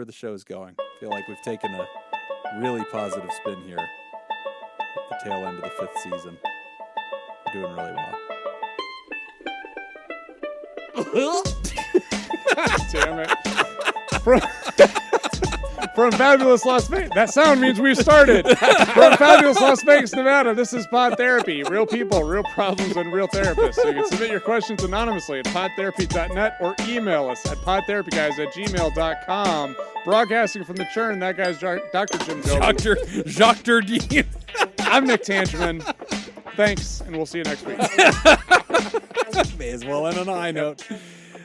where the show's going. I feel like we've taken a really positive spin here at the tail end of the 5th season. We're doing really well. Damn it. From fabulous Las Vegas. That sound means we started. From fabulous Las Vegas, Nevada, this is Pod Therapy. Real people, real problems, and real therapists. So you can submit your questions anonymously at podtherapy.net or email us at podtherapyguys@gmail.com. Broadcasting from the churn, that guy's Dr. Jim Joby. Dr. D. I'm Nick Tangeman. Thanks, and we'll see you next week. May as well end on a high note.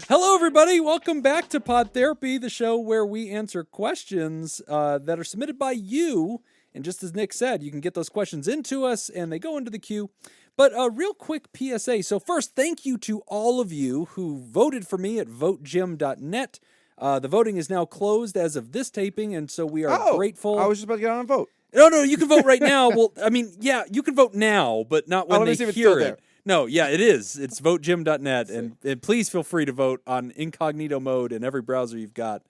Hello, everybody. Welcome back to Pod Therapy, the show where we answer questions that are submitted by you. And just as Nick said, you can get those questions into us, and they go into the queue. But a real quick PSA. So first, thank you to all of you who voted for me at votejim.net. The voting is now closed as of this taping, and so we are grateful. I was just about to get on and vote. No, you can vote right now. Well, I mean, yeah, you can vote now, but not when they hear it. No, yeah, it is. It's votejim.net, and please feel free to vote on incognito mode in every browser you've got,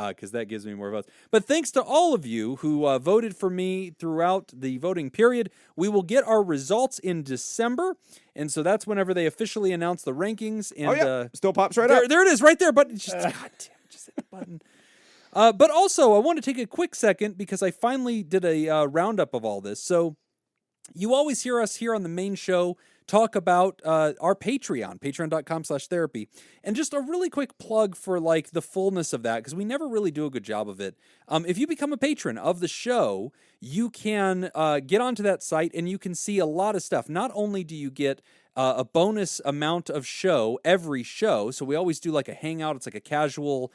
because that gives me more votes. But thanks to all of you who voted for me throughout the voting period. We will get our results in December, and so that's whenever they officially announce the rankings. And, still pops right up. There it is, right there, but just, God damn it, just hit the button. But also, I want to take a quick second because I finally did a roundup of all this. So you always hear us here on the main show talk about our Patreon, patreon.com/therapy. And just a really quick plug for like the fullness of that, because we never really do a good job of it. If you become a patron of the show, you can get onto that site and you can see a lot of stuff. Not only do you get a bonus amount of show every show, so we always do like a hangout. It's like a casual,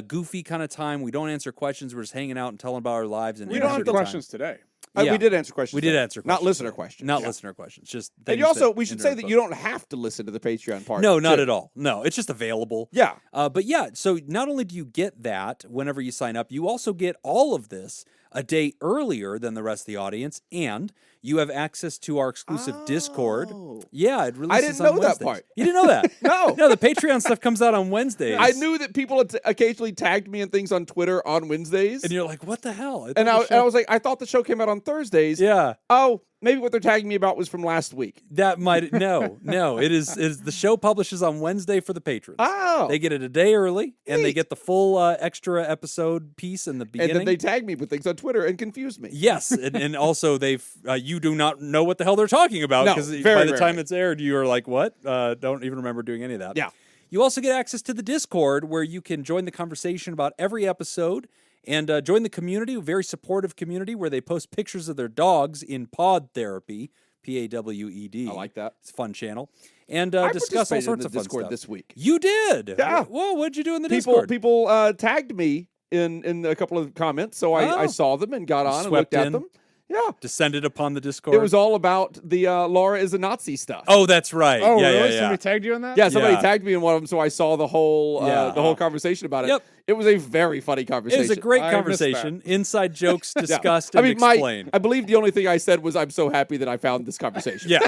goofy kind of time. We don't answer questions. We're just hanging out and telling about our lives. And We don't have questions today. Yeah. We did answer questions. We did answer questions. Not listener questions. Not listener questions. Just and you also, we should say that you don't have to listen to the Patreon part. No, not at all. No, it's just available. Yeah. But yeah, so not only do you get that whenever you sign up, you also get all of this a day earlier than the rest of the audience, and you have access to our exclusive Discord. Yeah, it releases I didn't on know Wednesdays. that part. You didn't know that? No. No, the Patreon stuff comes out on Wednesdays. I knew that people had occasionally tagged me in things on Twitter on Wednesdays. And you're like, what the hell? And I was like, I thought the show came out on Thursdays. Yeah. Oh, maybe what they're tagging me about was from last week. That might, no. It is the show publishes on Wednesday for the patrons. Oh. They get it a day early, and they get the full extra episode piece in the beginning. And then they tag me with things on Twitter and confuse me. Yes, and also you do not know what the hell they're talking about, because by the time it's aired, you are like, what? Don't even remember doing any of that. Yeah. You also get access to the Discord, where you can join the conversation about every episode and join the community, a very supportive community, where they post pictures of their dogs in Pod Therapy, PAWED. I like that. It's a fun channel. And I discuss all participated sorts in of the fun Discord stuff. this week. You did? Yeah. Whoa, what did you do in the Discord? People tagged me in a couple of comments, so I saw them and got on and looked at them. Yeah. Descended upon the Discord. It was all about the Laura is a Nazi stuff. Oh, that's right. Oh, yeah, really? Yeah. Somebody tagged you on that? Yeah, somebody tagged me in one of them, so I saw the whole conversation about it. Yep. It was a very funny conversation. It was a great I conversation. Inside jokes discussed I and mean, explained. I believe the only thing I said was, I'm so happy that I found this conversation. Yeah.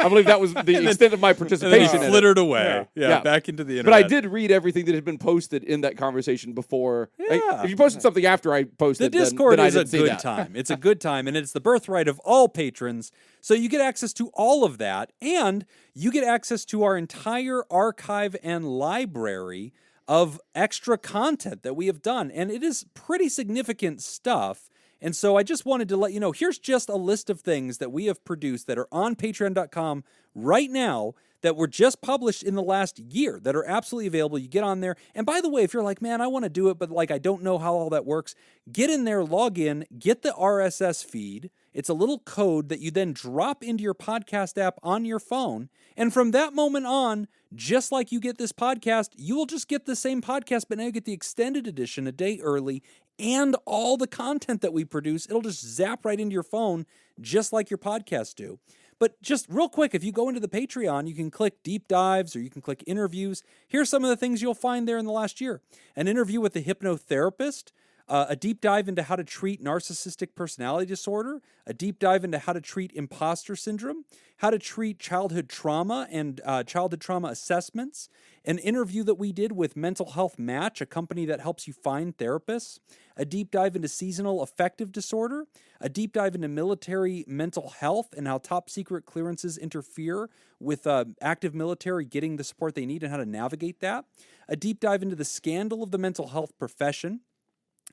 I believe that was the extent of my And then participation he in flittered it. away. Yeah, back into the internet. But I did read everything that had been posted in that conversation before. Yeah. If you posted something after I posted, The Discord then I is a didn't see good that. time. It's a good time, and it's the birthright of all patrons. So you get access to all of that, and you get access to our entire archive and library of extra content that we have done. And it is pretty significant stuff. And so I just wanted to let you know, here's just a list of things that we have produced that are on patreon.com right now that were just published in the last year that are absolutely available. You get on there. And by the way, if you're like, man, I want to do it, but like, I don't know how all that works, get in there, log in, get the RSS feed. It's a little code that you then drop into your podcast app on your phone. And from that moment on, just like you get this podcast, you will just get the same podcast, but now you get the extended edition a day early and all the content that we produce. It'll just zap right into your phone, just like your podcasts do. But just real quick, if you go into the Patreon, you can click deep dives or you can click interviews. Here's some of the things you'll find there in the last year. An interview with a hypnotherapist, a deep dive into how to treat narcissistic personality disorder, a deep dive into how to treat imposter syndrome, how to treat childhood trauma and childhood trauma assessments, an interview that we did with Mental Health Match, a company that helps you find therapists, a deep dive into seasonal affective disorder, a deep dive into military mental health and how top secret clearances interfere with active military getting the support they need and how to navigate that, a deep dive into the scandal of the mental health profession,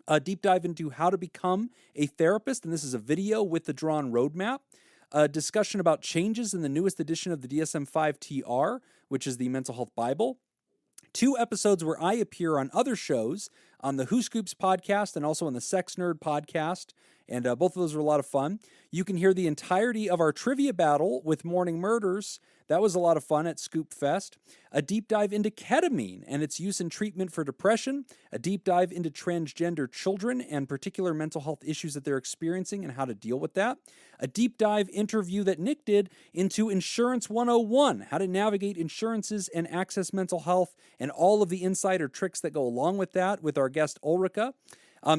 a deep dive into how to become a therapist, and this is a video with the drawn roadmap, a discussion about changes in the newest edition of the DSM-5 TR, which is the Mental Health Bible, 2 episodes where I appear on other shows, on the Who Scoops podcast and also on the Sex Nerd podcast, and both of those were a lot of fun. You can hear the entirety of our trivia battle with Morning Murders. That was a lot of fun at Scoop Fest. A deep dive into ketamine and its use in treatment for depression. A deep dive into transgender children and particular mental health issues that they're experiencing and how to deal with that. A deep dive interview that Nick did into Insurance 101, how to navigate insurances and access mental health and all of the insider tricks that go along with that with our guest Ulrika.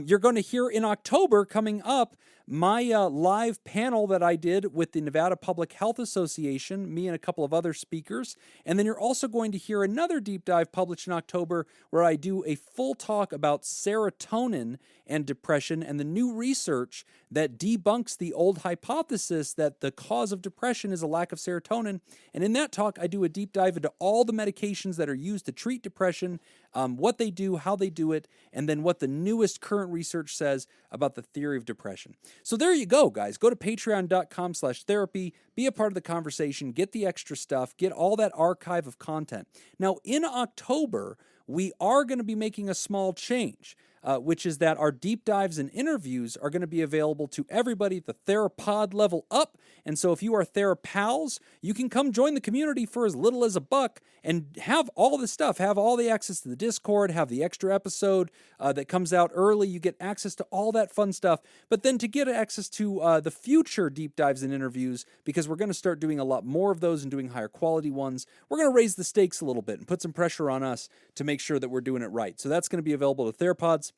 You're going to hear in October coming up my live panel that I did with the Nevada Public Health Association, me and a couple of other speakers. And then you're also going to hear another deep dive published in October where I do a full talk about serotonin and depression and the new research that debunks the old hypothesis that the cause of depression is a lack of serotonin. And in that talk, I do a deep dive into all the medications that are used to treat depression, what they do, how they do it, and then what the newest current research says about the theory of depression. So there you go, guys. Go to patreon.com/therapy, be a part of the conversation, get the extra stuff, get all that archive of content. Now, in October, we are going to be making a small change, which is that our deep dives and interviews are going to be available to everybody at the Therapod level up. And so if you are Therapals, you can come join the community for as little as $1 and have all this stuff, have all the access to the Discord, have the extra episode that comes out early. You get access to all that fun stuff. But then to get access to the future deep dives and interviews, because we're going to start doing a lot more of those and doing higher quality ones, we're going to raise the stakes a little bit and put some pressure on us to make sure that we're doing it right. So that's going to be available to Theropods.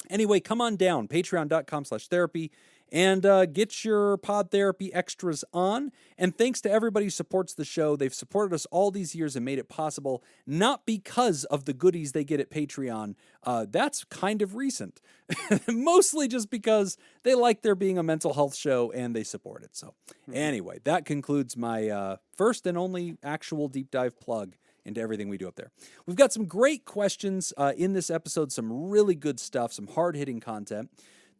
Anyway, come on down, patreon.com/therapy, and get your Pod Therapy extras on. And thanks to everybody who supports the show. They've supported us all these years and made it possible, not because of the goodies they get at Patreon. That's kind of recent. Mostly just because they like there being a mental health show and they support it. So anyway, that concludes my first and only actual deep dive plug into everything we do up there. We've got some great questions in this episode, some really good stuff, some hard-hitting content.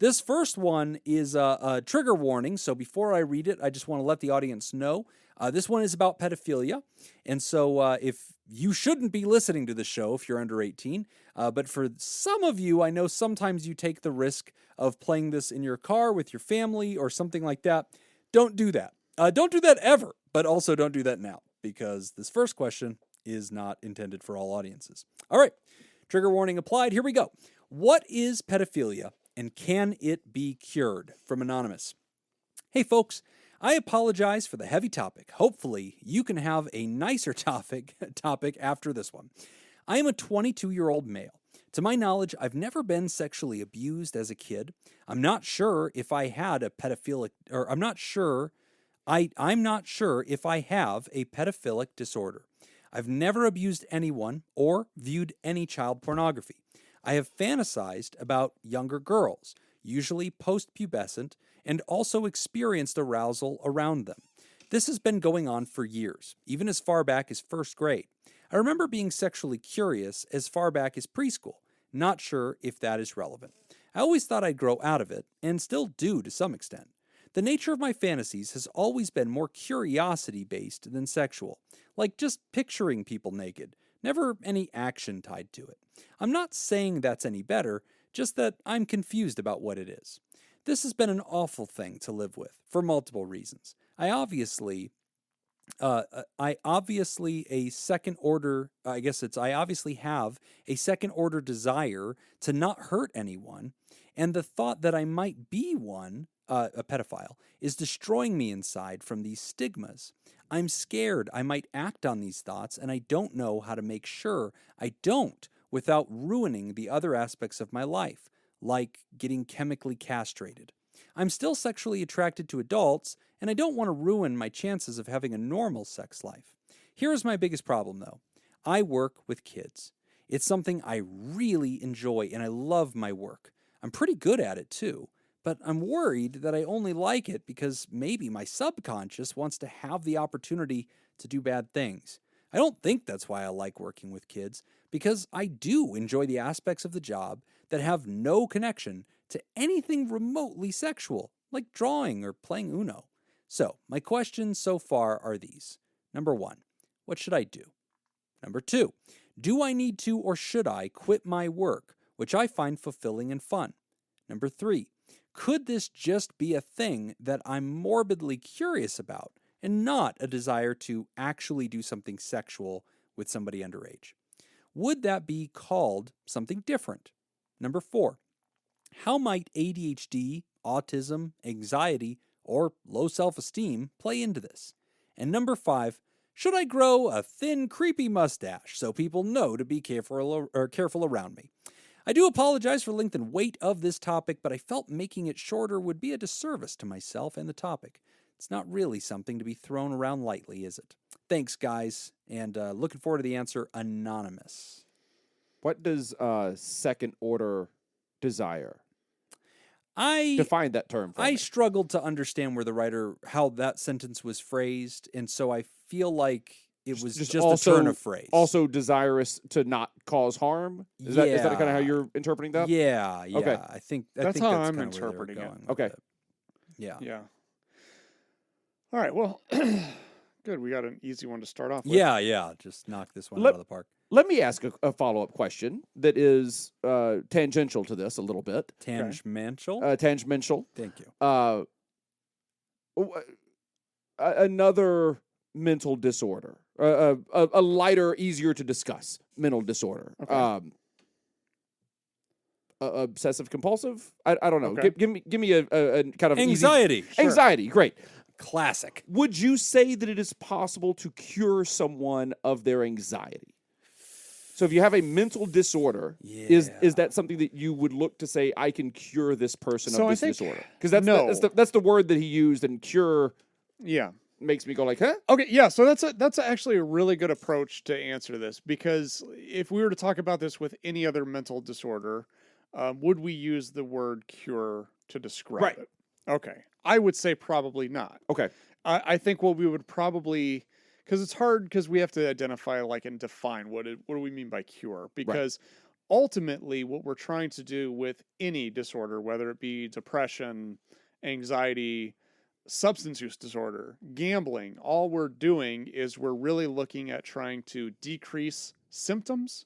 This first one is a trigger warning, so before I read it, I just want to let the audience know. This one is about pedophilia, and so if you shouldn't be listening to the show if you're under 18, but for some of you, I know sometimes you take the risk of playing this in your car with your family or something like that. Don't do that. Don't do that ever, but also don't do that now, because this first question is not intended for all audiences. All right, trigger warning applied. Here we go. What is pedophilia and can it be cured? From Anonymous. Hey folks, I apologize for the heavy topic. Hopefully you can have a nicer topic after this one. I am a 22-year-old male. To my knowledge, I've never been sexually abused as a kid. I'm not sure if I had a pedophilic, or I'm not sure if I have a pedophilic disorder. I've never abused anyone or viewed any child pornography. I have fantasized about younger girls, usually post-pubescent, and also experienced arousal around them. This has been going on for years, even as far back as first grade. I remember being sexually curious as far back as preschool. Not sure if that is relevant. I always thought I'd grow out of it, and still do to some extent. The nature of my fantasies has always been more curiosity-based than sexual, like just picturing people naked, never any action tied to it. I'm not saying that's any better, just that I'm confused about what it is. This has been an awful thing to live with, for multiple reasons. I obviously have a second order desire to not hurt anyone, and the thought that I might be one, a pedophile, is destroying me inside from these stigmas. I'm scared I might act on these thoughts, and I don't know how to make sure I don't without ruining the other aspects of my life, like getting chemically castrated. I'm still sexually attracted to adults, and I don't want to ruin my chances of having a normal sex life. Here is my biggest problem, though. I work with kids. It's something I really enjoy, and I love my work. I'm pretty good at it, too, but I'm worried that I only like it because maybe my subconscious wants to have the opportunity to do bad things. I don't think that's why I like working with kids, because I do enjoy the aspects of the job that have no connection to anything remotely sexual, like drawing or playing Uno. So, my questions so far are these. Number 1, what should I do? Number 2, do I need to or should I quit my work, which I find fulfilling and fun? Number 3, could this just be a thing that I'm morbidly curious about and not a desire to actually do something sexual with somebody underage? Would that be called something different? Number 4, how might ADHD, autism, anxiety, or low self-esteem play into this? And number 5, should I grow a thin, creepy mustache so people know to be careful around me? I do apologize for the length and weight of this topic, but I felt making it shorter would be a disservice to myself and the topic. It's not really something to be thrown around lightly, is it? Thanks, guys, and looking forward to the answer, Anonymous. What does second order desire? I define that term for me. struggled to understand how that sentence was phrased, and so I feel like it was just a turn of phrase. Also desirous to not cause harm? Is that kind of how you're interpreting that? Yeah. Okay. I think that's how I'm kind of interpreting it. Okay. It. Yeah. All right, well, good. We got an easy one to start off with. Yeah. Just knock this one out of the park. Let me ask a follow-up question that is tangential to this a little bit. Tangential? Tangential. Thank you. Another mental disorder. A lighter, easier to discuss mental disorder. Okay. Obsessive compulsive? I don't know. Okay. Give me a kind of anxiety. Easy... Anxiety, great. Classic. Would you say that it is possible to cure someone of their anxiety? So if you have a mental disorder, is that something that you would look to say, I can cure this person of this disorder? Because that's the word that he used, and cure makes me go like, huh? Okay, yeah, so that's actually a really good approach to answer this, because if we were to talk about this with any other mental disorder, would we use the word cure to describe it? Okay. I would say probably not. Okay. I think what we would probably... Because it's hard, because we have to identify and define what do we mean by cure. Because ultimately what we're trying to do with any disorder, whether it be depression, anxiety, substance use disorder, gambling, all we're doing is we're really looking at trying to decrease symptoms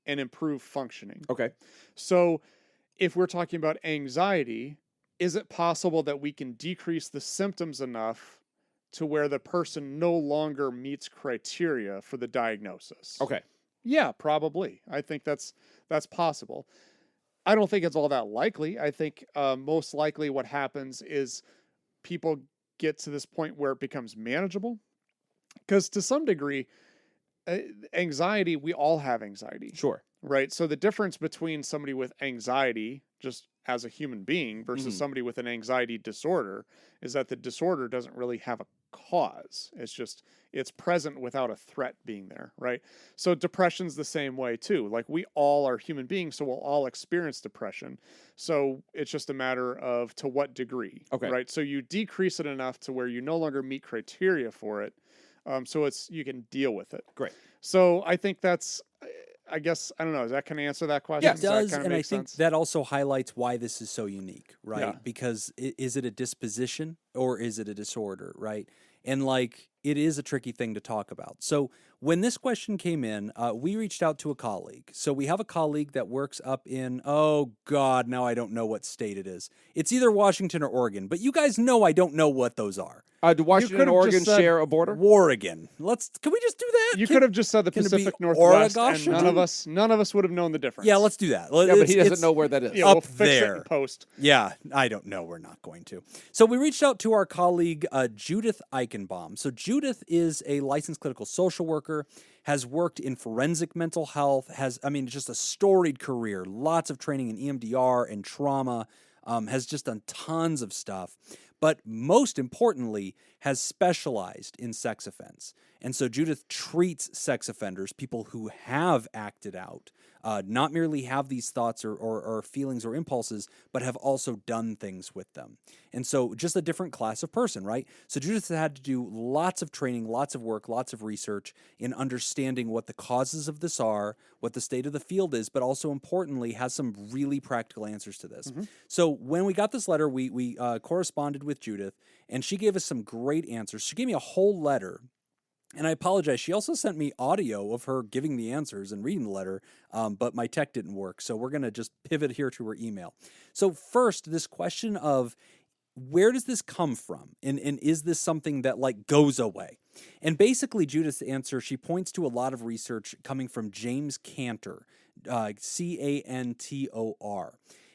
and improve functioning. Okay. So if we're talking about anxiety, is it possible that we can decrease the symptoms enough to where the person no longer meets criteria for the diagnosis? Okay. Yeah, probably. I think that's possible. I don't think it's all that likely. I think most likely what happens is people get to this point where it becomes manageable. Because to some degree, anxiety, we all have anxiety. Sure. Right? So the difference between somebody with anxiety, just as a human being, versus somebody with an anxiety disorder is that the disorder doesn't really have a cause. It's present without a threat being there, right? So depression's the same way too. Like, we all are human beings, so we'll all experience depression. So it's just a matter of to what degree, right? So you decrease it enough to where you no longer meet criteria for it. So you can deal with it. Great. So I think that's, I guess, I don't know, does that kind of answer that question? Yeah, it does, and I think that also highlights why this is so unique, right? Yeah. Because is it a disposition or is it a disorder, right? And it is a tricky thing to talk about. So when this question came in, we reached out to a colleague. So we have a colleague that works up in, oh God, now I don't know what state it is. It's either Washington or Oregon, but you guys know I don't know what those are. Do Washington and Oregon share a border? Oregon. Can we just do that? You could have just said the Pacific Northwest, and none of us would have known the difference. Yeah, let's do that. Yeah, but he doesn't know where that is. Yeah, up we'll fix there. it in post. Yeah, I don't know. We're not going to. So we reached out to our colleague, Judith Eichenbaum. So Judith is a licensed clinical social worker, has worked in forensic mental health, just a storied career, lots of training in EMDR and trauma, has just done tons of stuff, but most importantly, has specialized in sex offense. And so Judith treats sex offenders, people who have acted out, not merely have these thoughts or feelings or impulses, but have also done things with them. And so just a different class of person, right? So Judith had to do lots of training, lots of work, lots of research in understanding what the causes of this are, what the state of the field is, but also importantly has some really practical answers to this. So when we got this letter, we corresponded with Judith, and she gave us some great answers. She gave me a whole letter. And I apologize. She also sent me audio of her giving the answers and reading the letter, but my tech didn't work. So we're going to just pivot here to her email. So first, this question of where does this come from? And is this something that like goes away? And basically, Judith's answer, she points to a lot of research coming from James Cantor, Cantor.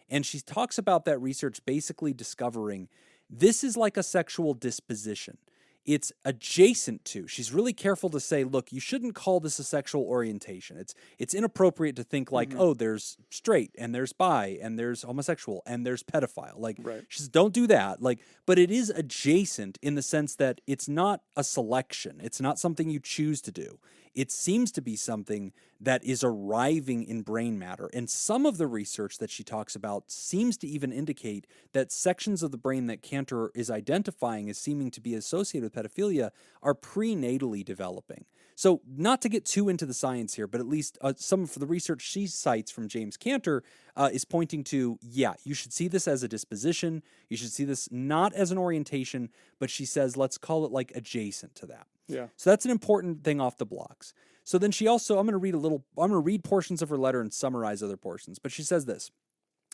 And she talks about that research basically discovering this is like a sexual disposition. It's adjacent to. She's really careful to say, look, you shouldn't call this a sexual orientation. It's inappropriate to think like, oh, there's straight and there's bi and there's homosexual and there's pedophile. Like, she says, don't do that. Like, but it is adjacent in the sense that it's not a selection. It's not something you choose to do. It seems to be something that is arriving in brain matter. And some of the research that she talks about seems to even indicate that sections of the brain that Cantor is identifying as seeming to be associated with pedophilia are prenatally developing. So not to get too into the science here, but at least some of the research she cites from James Cantor is pointing to, yeah, you should see this as a disposition. You should see this not as an orientation, but she says, let's call it like adjacent to that. Yeah. So that's an important thing off the blocks. So then she also, I'm going to read portions of her letter and summarize other portions. But she says this.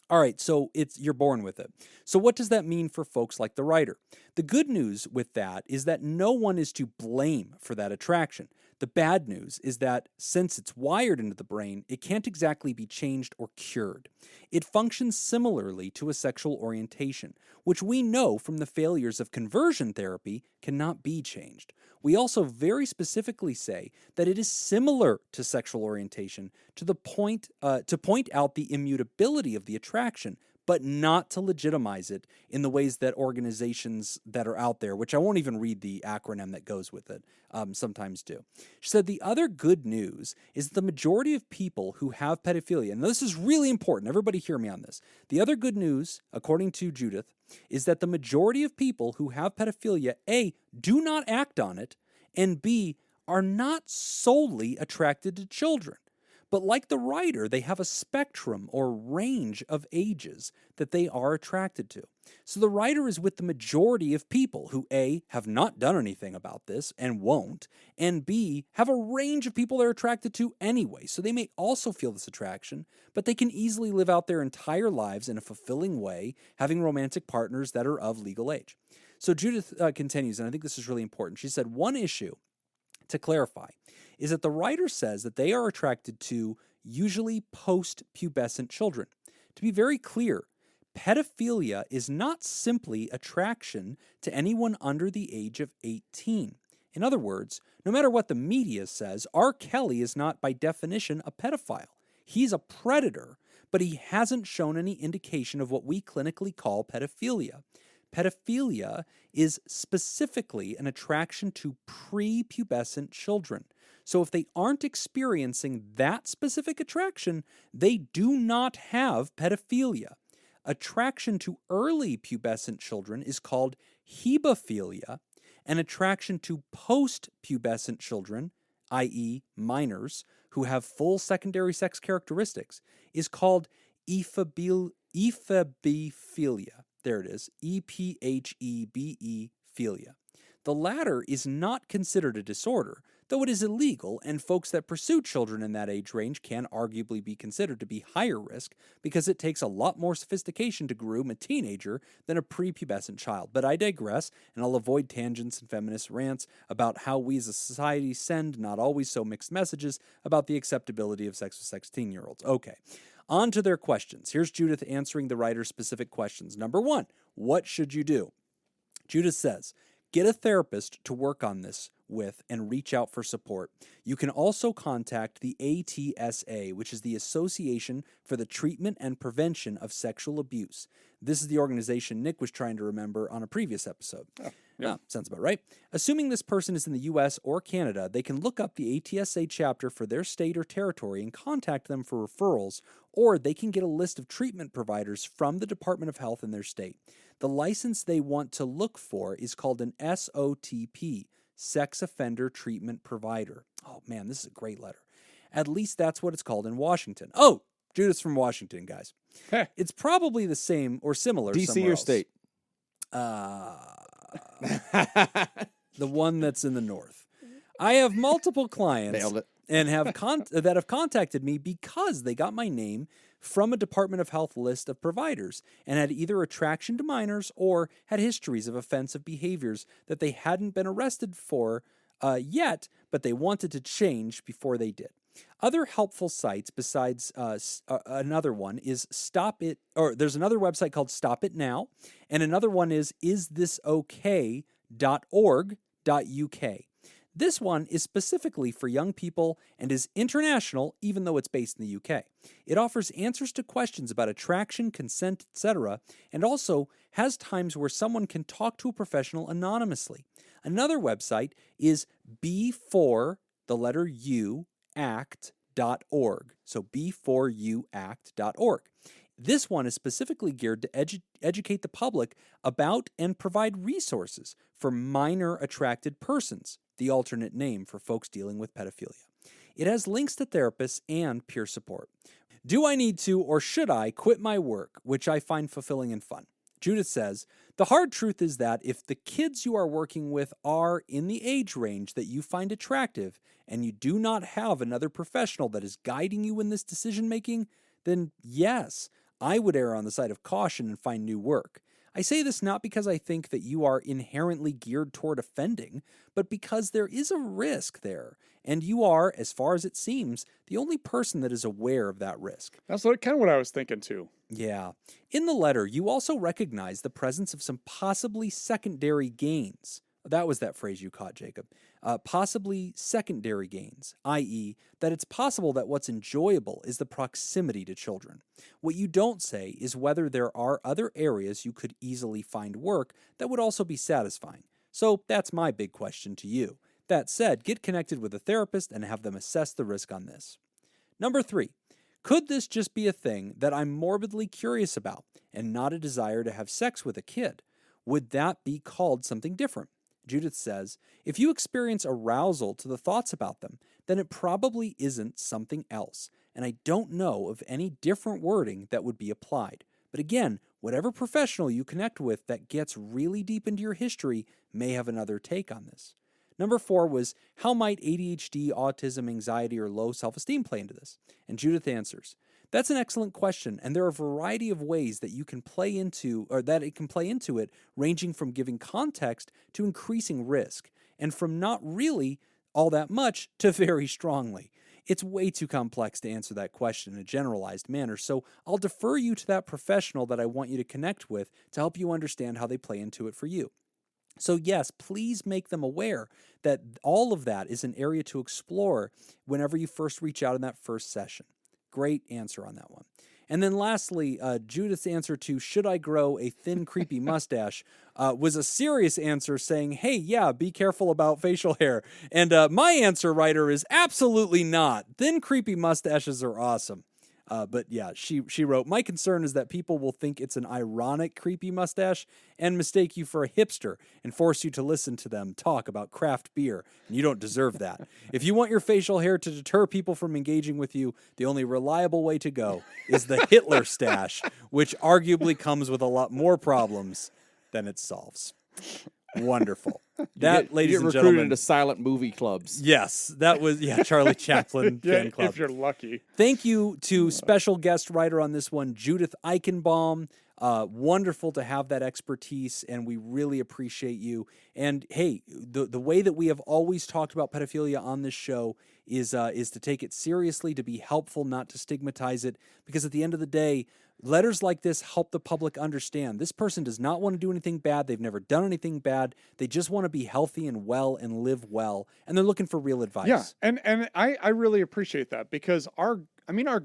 All right, so you're born with it. So what does that mean for folks like the writer? The good news with that is that no one is to blame for that attraction. The bad news is that since it's wired into the brain, it can't exactly be changed or cured. It functions similarly to a sexual orientation, which we know from the failures of conversion therapy cannot be changed. We also very specifically say that it is similar to sexual orientation to point out the immutability of the attraction, but not to legitimize it in the ways that organizations that are out there, which I won't even read the acronym that goes with it, sometimes do. She said the other good news is that the majority of people who have pedophilia, and this is really important, everybody hear me on this. The other good news, according to Judith, is that the majority of people who have pedophilia, A, do not act on it, and B, are not solely attracted to children. But like the writer, they have a spectrum or range of ages that they are attracted to. So the writer is with the majority of people who A, have not done anything about this and won't, and B, have a range of people they're attracted to anyway. So they may also feel this attraction, but they can easily live out their entire lives in a fulfilling way, having romantic partners that are of legal age. So Judith continues, and I think this is really important. She said, one issue to clarify is that the writer says that they are attracted to usually post-pubescent children. To be very clear, pedophilia is not simply attraction to anyone under the age of 18. In other words, no matter what the media says, R. Kelly is not by definition a pedophile. He's a predator, but he hasn't shown any indication of what we clinically call pedophilia. Pedophilia is specifically an attraction to prepubescent children. So if they aren't experiencing that specific attraction, they do not have pedophilia. Attraction to early pubescent children is called hebephilia, and attraction to post-pubescent children, i.e. minors, who have full secondary sex characteristics, is called ephebephilia. There it is, ephebephilia. The latter is not considered a disorder, though it is illegal, and folks that pursue children in that age range can arguably be considered to be higher risk because it takes a lot more sophistication to groom a teenager than a prepubescent child. But I digress, and I'll avoid tangents and feminist rants about how we as a society send not always so mixed messages about the acceptability of sex with 16-year-olds. Okay. On to their questions. Here's Judith answering the writer's specific questions. Number one, what should you do? Judith says, Get a therapist to work on this with and reach out for support. You can also contact the ATSA, which is the Association for the Treatment and Prevention of Sexual Abuse. This is the organization Nick was trying to remember on a previous episode. Sounds about right. Assuming this person is in the U.S. or Canada, they can look up the ATSA chapter for their state or territory and contact them for referrals, or they can get a list of treatment providers from the Department of Health in their state. The license they want to look for is called an SOTP, Sex Offender Treatment Provider. Oh, man, this is a great letter. At least that's what it's called in Washington. Oh, Judith's from Washington, guys. It's probably the same or similar D.C. or else. state? The one that's in the north. I have multiple clients Nailed it. and that have contacted me because they got my name from a Department of Health list of providers and had either attraction to minors or had histories of offensive behaviors that they hadn't been arrested for yet, but they wanted to change before they did. Other helpful sites besides another one is there's another website called Stop It Now, and another one is isthisok.org.uk. This one is specifically for young people and is international, even though it's based in the UK. It offers answers to questions about attraction, consent, etc., and also has times where someone can talk to a professional anonymously. Another website is B4, the letter U, act.org. So b4uact.org. This one is specifically geared to educate the public about and provide resources for minor attracted persons, the alternate name for folks dealing with pedophilia. It has links to therapists and peer support. Do I need to or should I quit my work, which I find fulfilling and fun? Judith says, the hard truth is that if the kids you are working with are in the age range that you find attractive and you do not have another professional that is guiding you in this decision making, then yes, I would err on the side of caution and find new work. I say this not because I think that you are inherently geared toward offending, but because there is a risk there, and you are, as far as it seems, the only person that is aware of that risk. That's kind of what I was thinking too. Yeah. In the letter, you also recognize the presence of some possibly secondary gains. That was that phrase you caught, Jacob. Possibly secondary gains, i.e., that it's possible that what's enjoyable is the proximity to children. What you don't say is whether there are other areas you could easily find work that would also be satisfying. So that's my big question to you. That said, get connected with a therapist and have them assess the risk on this. Number 3, could this just be a thing that I'm morbidly curious about and not a desire to have sex with a kid? Would that be called something different? Judith says, if you experience arousal to the thoughts about them, then it probably isn't something else, and I don't know of any different wording that would be applied. But again, whatever professional you connect with that gets really deep into your history may have another take on this. Number 4 was, how might ADHD, autism, anxiety, or low self-esteem play into this? And Judith answers, that's an excellent question, and there are a variety of ways that you can play into, or that it can play into it, ranging from giving context to increasing risk, and from not really all that much to very strongly. It's way too complex to answer that question in a generalized manner, so I'll defer you to that professional that I want you to connect with to help you understand how they play into it for you. So yes, please make them aware that all of that is an area to explore whenever you first reach out in that first session. Great answer on that one. And then lastly, Judith's answer to should I grow a thin, creepy mustache was a serious answer saying, hey, yeah, be careful about facial hair. And my answer, writer, is absolutely not. Thin, creepy mustaches are awesome. But yeah, she wrote, my concern is that people will think it's an ironic, creepy mustache and mistake you for a hipster and force you to listen to them talk about craft beer. And you don't deserve that. If you want your facial hair to deter people from engaging with you, the only reliable way to go is the Hitler stash, which arguably comes with a lot more problems than it solves. Wonderful. Ladies and recruited gentlemen, into silent movie clubs. Yes, that was Charlie Chaplin fan club. If you're lucky. Thank you to special guest writer on this one, Judith Eichenbaum. Wonderful to have that expertise, and we really appreciate you. And hey, the way that we have always talked about pedophilia on this show is to take it seriously, to be helpful, not to stigmatize it, because at the end of the day, Letters like this help the public understand this person does not want to do anything bad. They've never done anything bad. They just want to be healthy and well and live well, and they're looking for real advice. Yeah, and I really appreciate that, because our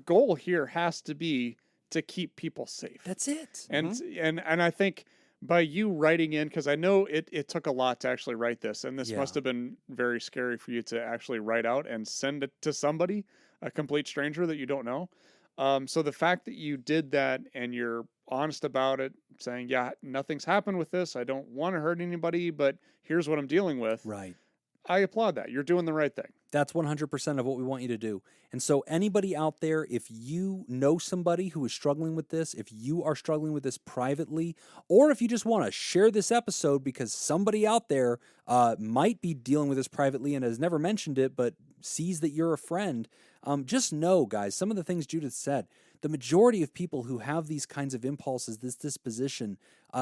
goal here has to be to keep people safe. That's it. And I think by you writing in, because I know it took a lot to actually write this, and this must have been very scary for you to actually write out and send it to somebody, a complete stranger that you don't know. So the fact that you did that and you're honest about it, saying, yeah, nothing's happened with this. I don't want to hurt anybody, but here's what I'm dealing with. Right. I applaud that. You're doing the right thing. That's 100% of what we want you to do. And so anybody out there, if you know somebody who is struggling with this, if you are struggling with this privately, or if you just want to share this episode because somebody out there might be dealing with this privately and has never mentioned it, but sees that you're a friend, just know, guys, some of the things Judith said, the majority of people who have these kinds of impulses, this disposition,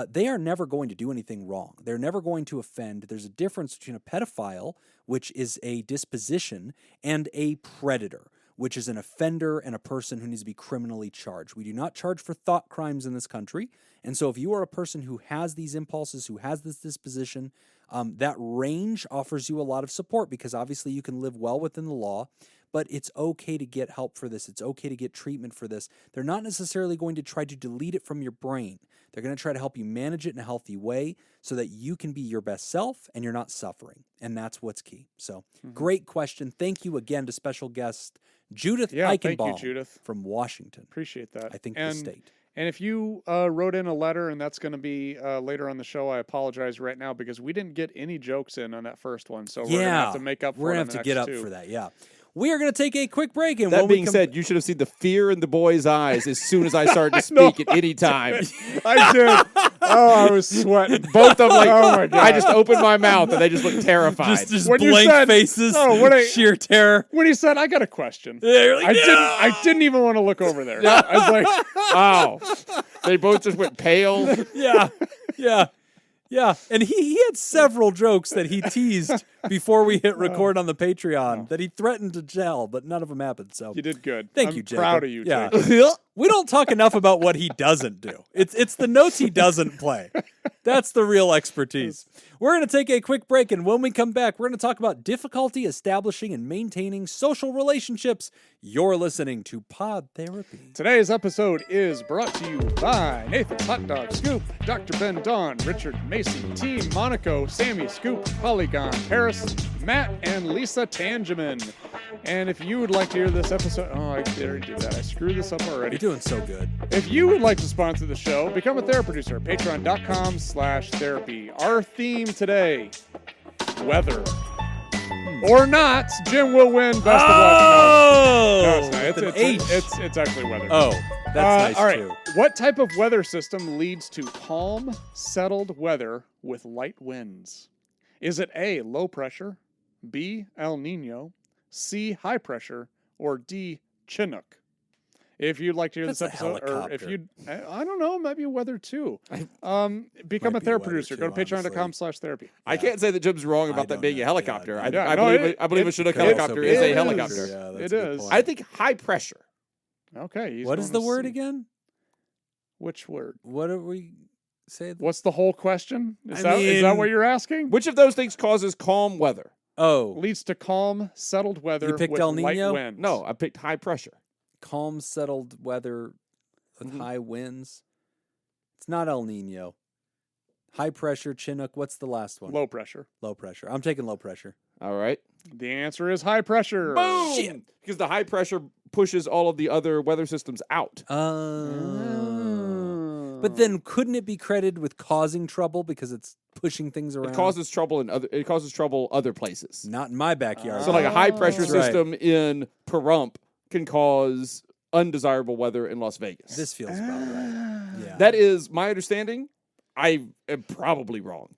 they are never going to do anything wrong. They're never going to offend. There's a difference between a pedophile, which is a disposition, and a predator, which is an offender and a person who needs to be criminally charged. We do not charge for thought crimes in this country. And so if you are a person who has these impulses, who has this disposition, that range offers you a lot of support, because obviously you can live well within the law. But it's okay to get help for this. It's okay to get treatment for this. They're not necessarily going to try to delete it from your brain. They're going to try to help you manage it in a healthy way so that you can be your best self and you're not suffering. And that's what's key. So great question. Thank you again to special guest Judith Eichenbaum, thank you, Judith, from Washington. Appreciate that. I think the state. And if you wrote in a letter, and that's going to be later on the show, I apologize right now, because we didn't get any jokes in on that first one. So we're going to have to make up for it. We're going to have to get up for that, yeah. We are going to take a quick break. And that being said, you should have seen the fear in the boy's eyes as soon as I started to speak at any time. I did. Oh, I was sweating. Both of them, like, oh my God. I just opened my mouth and they just looked terrified. Just When you blank said- faces, sheer terror. When he said, I got a question, You're like, I didn't even want to look over there. I was like, Wow. They both just went pale. Yeah, and he had several jokes that he teased before we hit record on the Patreon that he threatened to tell, but none of them happened. So you did good. Thank I'm you, Jacob. proud of you, Yeah. Jacob. We don't talk enough about what he doesn't do. It's the notes he doesn't play. That's the real expertise. We're going to take a quick break, and when we come back, we're going to talk about difficulty establishing and maintaining social relationships. You're listening to Pod Therapy. Today's episode is brought to you by Nathan's Hot Dog Scoop, Dr. Ben Dawn, Richard Macy, Team Monaco, Sammy Scoop, Polygon, Paris, Matt, and Lisa Tangeman. And if you would like to hear this episode, I already did that. I screwed this up already. You're doing so good. If you would like to sponsor the show, become a therapy producer at patreon.com/therapy. Our theme today, weather. Or not, Jim will win. Best of luck. No, it's not. With an H. It's actually weather. Oh, that's nice all right. too. What type of weather system leads to calm, settled weather with light winds? Is it A, low pressure, B, El Nino, C, high pressure, or D, Chinook? If you'd like to hear That's this a episode, or if helicopter. you, I don't know, it might be weather too. Become Might a be therapy weather producer. too, Go to patreon.com/therapy. I can't say that Jim's wrong about that don't being know. a helicopter. Yeah. I No, believe a Chinook it helicopter is a is. helicopter. Yeah, that's It a good is. point. I think high pressure. Okay. What is the word again? Which word? What do we say? What's the whole question? Is I that mean- what you're asking? Which of those things causes calm weather? Oh, Leads to calm, settled weather You picked with El light Nino? winds. No, I picked high pressure. calm, settled weather with high winds. It's not El Nino. High pressure, Chinook. What's the last one? Low pressure. Low pressure. I'm taking low pressure. All right. The answer is high pressure. Boom! Shit. Because the high pressure pushes all of the other weather systems out. But then couldn't it be credited with causing trouble because it's pushing things around? It causes trouble other places. Not in my backyard. So like a high pressure That's right. system in Pahrump can cause undesirable weather in Las Vegas. This feels about right. Yeah. That is my understanding. I am probably wrong.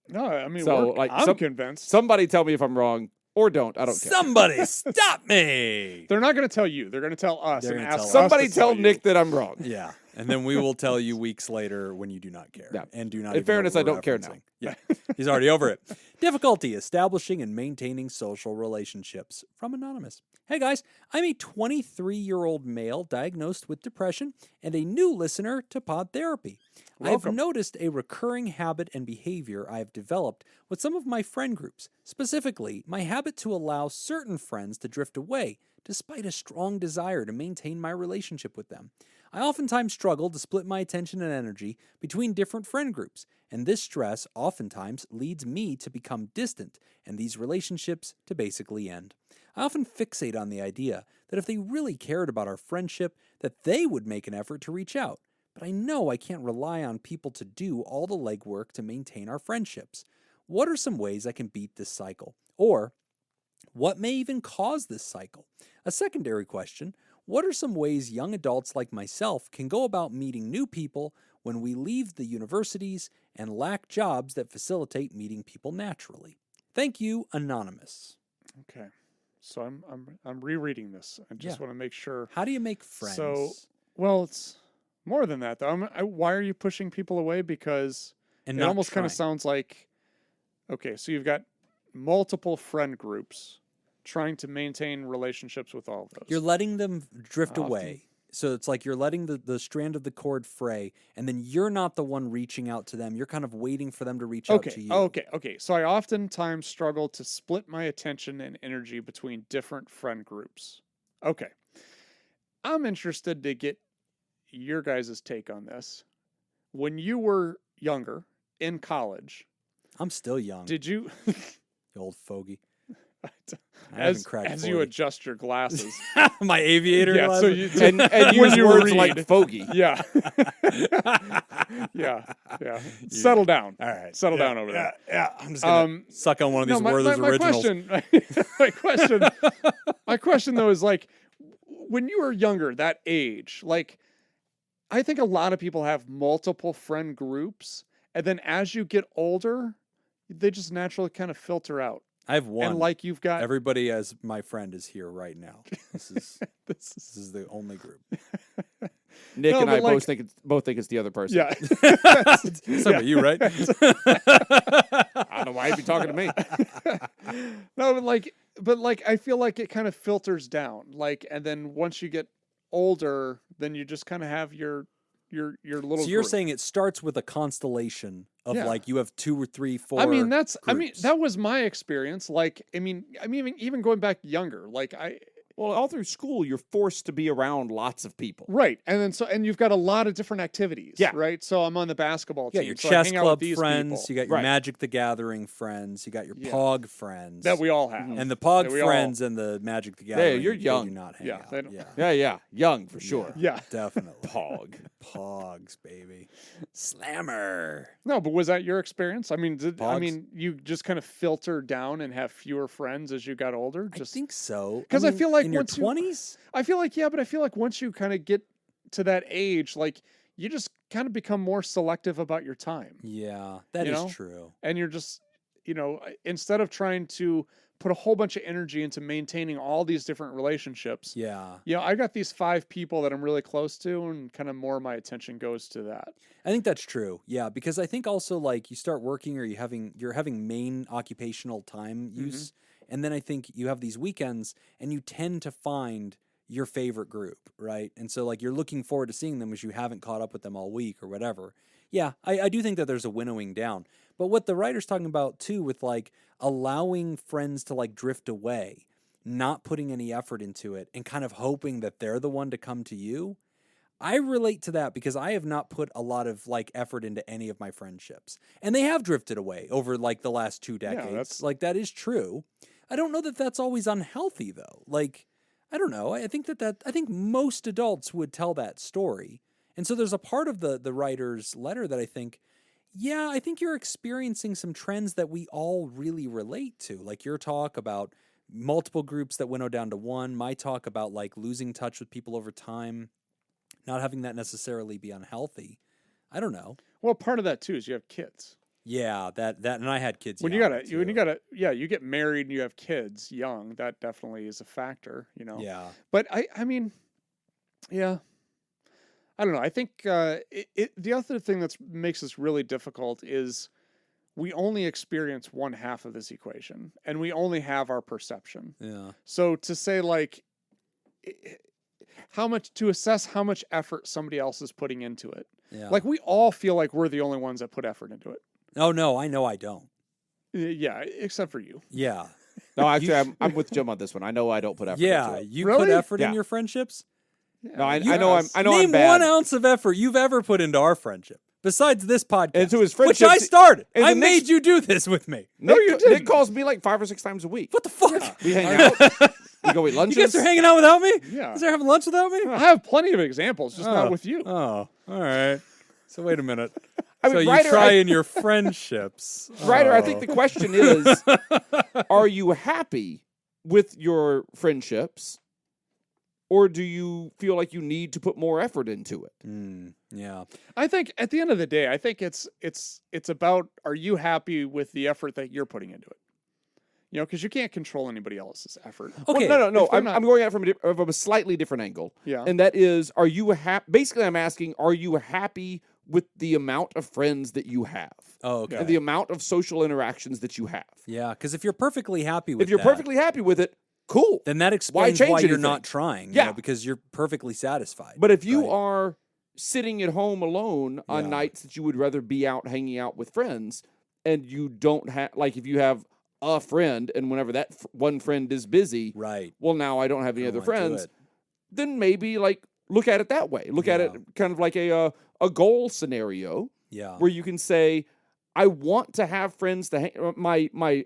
No, I mean, So, like, I'm convinced. Somebody tell me if I'm wrong or don't. I don't care. Somebody stop me. They're not going to tell you. They're going to tell us They're and gonna ask tell us Somebody to tell you. Nick that I'm wrong. Yeah. And then we will tell you weeks later when you do not care. Yeah. And do not In even know fairness, what I we're don't care now. referencing. Yeah. He's already over it. Difficulty establishing and maintaining social relationships. From Anonymous. Hey guys, I'm a 23-year-old male diagnosed with depression and a new listener to Pod Therapy. I've Welcome. noticed a recurring habit and behavior I've developed with some of my friend groups, specifically my habit to allow certain friends to drift away despite a strong desire to maintain my relationship with them. I oftentimes struggle to split my attention and energy between different friend groups, and this stress oftentimes leads me to become distant and these relationships to basically end. I often fixate on the idea that if they really cared about our friendship, that they would make an effort to reach out. But I know I can't rely on people to do all the legwork to maintain our friendships. What are some ways I can beat this cycle? Or what may even cause this cycle? A secondary question, what are some ways young adults like myself can go about meeting new people when we leave the universities and lack jobs that facilitate meeting people naturally? Thank you, Anonymous. Okay. So I'm rereading this. I just want to make sure. How do you make friends? So, well, it's more than that though. Why are you pushing people away? Because and it almost kind of sounds like, okay, so you've got multiple friend groups trying to maintain relationships with all of those. You're letting them drift Often. away. So it's like you're letting the strand of the cord fray, and then you're not the one reaching out to them. You're kind of waiting for them to reach out to you. Okay. So I oftentimes struggle to split my attention and energy between different friend groups. Okay. I'm interested to get your guys' take on this. When you were younger, in college, I'm still young. did you... You old fogey. I haven't cracked as 40. you adjust your glasses. My aviator Yeah, so glasses. you And when use you words read. like fogey. Yeah. Yeah. Settle down. All right. Settle down over there. Yeah. I'm just going to suck on one of these my Werther's originals. My question though is like, when you were younger, that age, like, I think a lot of people have multiple friend groups, and then as you get older, they just naturally kind of filter out. I have one. And like you've got Everybody as my friend is here right now. This is the only group. Nick No, and but I like- both think it's the other person. yeah. It's about you, right? I don't know why you'd be talking to me. No, but like I feel like it kind of filters down. Like, and then once you get older, then you just kind of have your little. So you're group. saying it starts with a constellation of Yeah. like you have 2 or 3, 4. I mean, groups. that was my experience. Like, I mean, even going back younger, like Well, all through school, you're forced to be around lots of people. right, and you've got a lot of different activities. Yeah. Right. So I'm on the basketball You team. got your so I chess hang out club with these friends, people you got your Right. Magic the Gathering friends, you got your Yeah. Pog friends. that we all have. and the Pog that we all- friends and the Magic the Gathering. you're they young. do not hang Yeah, out. they don't- Yeah, Yeah, young for sure. Yeah. definitely. Pog. Pogs, baby. Slammer. No, but was that your experience? I mean, Pogs? you just kind of filter down and have fewer friends as you got older. I think so. 'Cause I feel like in your once you- 20s, I feel like, yeah, but I feel like once you kind of get to that age, like you just kind of become more selective about your time. yeah, that You is know? true. And you're just, instead of trying to put a whole bunch of energy into maintaining all these different relationships, Yeah. I got these 5 people that I'm really close to, and kind of more of my attention goes to that. I think that's true. Yeah, because I think also like you start working or you're having main occupational time use, and then I think you have these weekends and you tend to find your favorite group, right? And so like you're looking forward to seeing them as you haven't caught up with them all week or whatever. Yeah, I do think that there's a winnowing down. But what the writer's talking about too with like allowing friends to like drift away, not putting any effort into it and kind of hoping that they're the one to come to you. I relate to that because I have not put a lot of like effort into any of my friendships. And they have drifted away over like the last 2 decades. that's- Like that is true. I don't know that that's always unhealthy though. Like I don't know. I think I think most adults would tell that story. And so there's a part of the writer's letter that I think, yeah, I think you're experiencing some trends that we all really relate to. Like your talk about multiple groups that winnow down to one, my talk about like losing touch with people over time, not having that necessarily be unhealthy. I don't know. Well, part of that too is you have kids. Yeah, that and I had kids. When young, you too. gotta, you get married and you have kids young. That definitely is a factor, Yeah. But I mean, yeah, I don't know. I think the other thing that makes this really difficult is we only experience one half of this equation, and we only have our perception. Yeah. So to say like to assess how much effort somebody else is putting into it. Yeah. Like we all feel like we're the only ones that put effort into it. Oh no, I know I don't. Yeah, except for you. Yeah. No, actually, I'm with Jim on this one. I know I don't put effort Yeah. into it. You Really? put effort in Yeah. your friendships? No, I You- know I know Name I'm bad. 1 ounce of effort you've ever put into our friendship. Besides this podcast. And to his which I friendships- started. and I the made next- you do this with me. No, you Nick didn't. calls me like 5 or 6 times a week. What the fuck? We hang out. We go eat lunches. You guys are hanging out without me? Yeah. You guys are having lunch without me? I have plenty of examples, just not with you. Oh, all right. So wait a minute. I mean, So you Ryder, try in your friendships. Ryder, I Oh. think the question is, are you happy with your friendships, or do you feel like you need to put more effort into it? Yeah. I think at the end of the day, I think it's about, are you happy with the effort that you're putting into it? You know, because you can't control anybody else's effort. Okay. Well, no. if they're I'm not- going at it from a slightly different angle. Yeah. And that is, are you happy? Basically, I'm asking, are you happy with the amount of friends that you have? Oh, okay. And the amount of social interactions that you have? Yeah, because if you're perfectly happy with If you're that, perfectly happy with it, cool. then that explains change why you're anything? not trying. Yeah. Because you're perfectly satisfied. But if you right? are sitting at home alone on Yeah. nights that you would rather be out hanging out with friends, and you don't have, like, if you have a friend, and whenever that one friend is busy, Right. well, now I don't have any I other don't wanna do friends, it. then maybe, like, look at it that way. Look at it Yeah. kind of like a goal scenario Yeah. where you can say, I want to have friends to hang.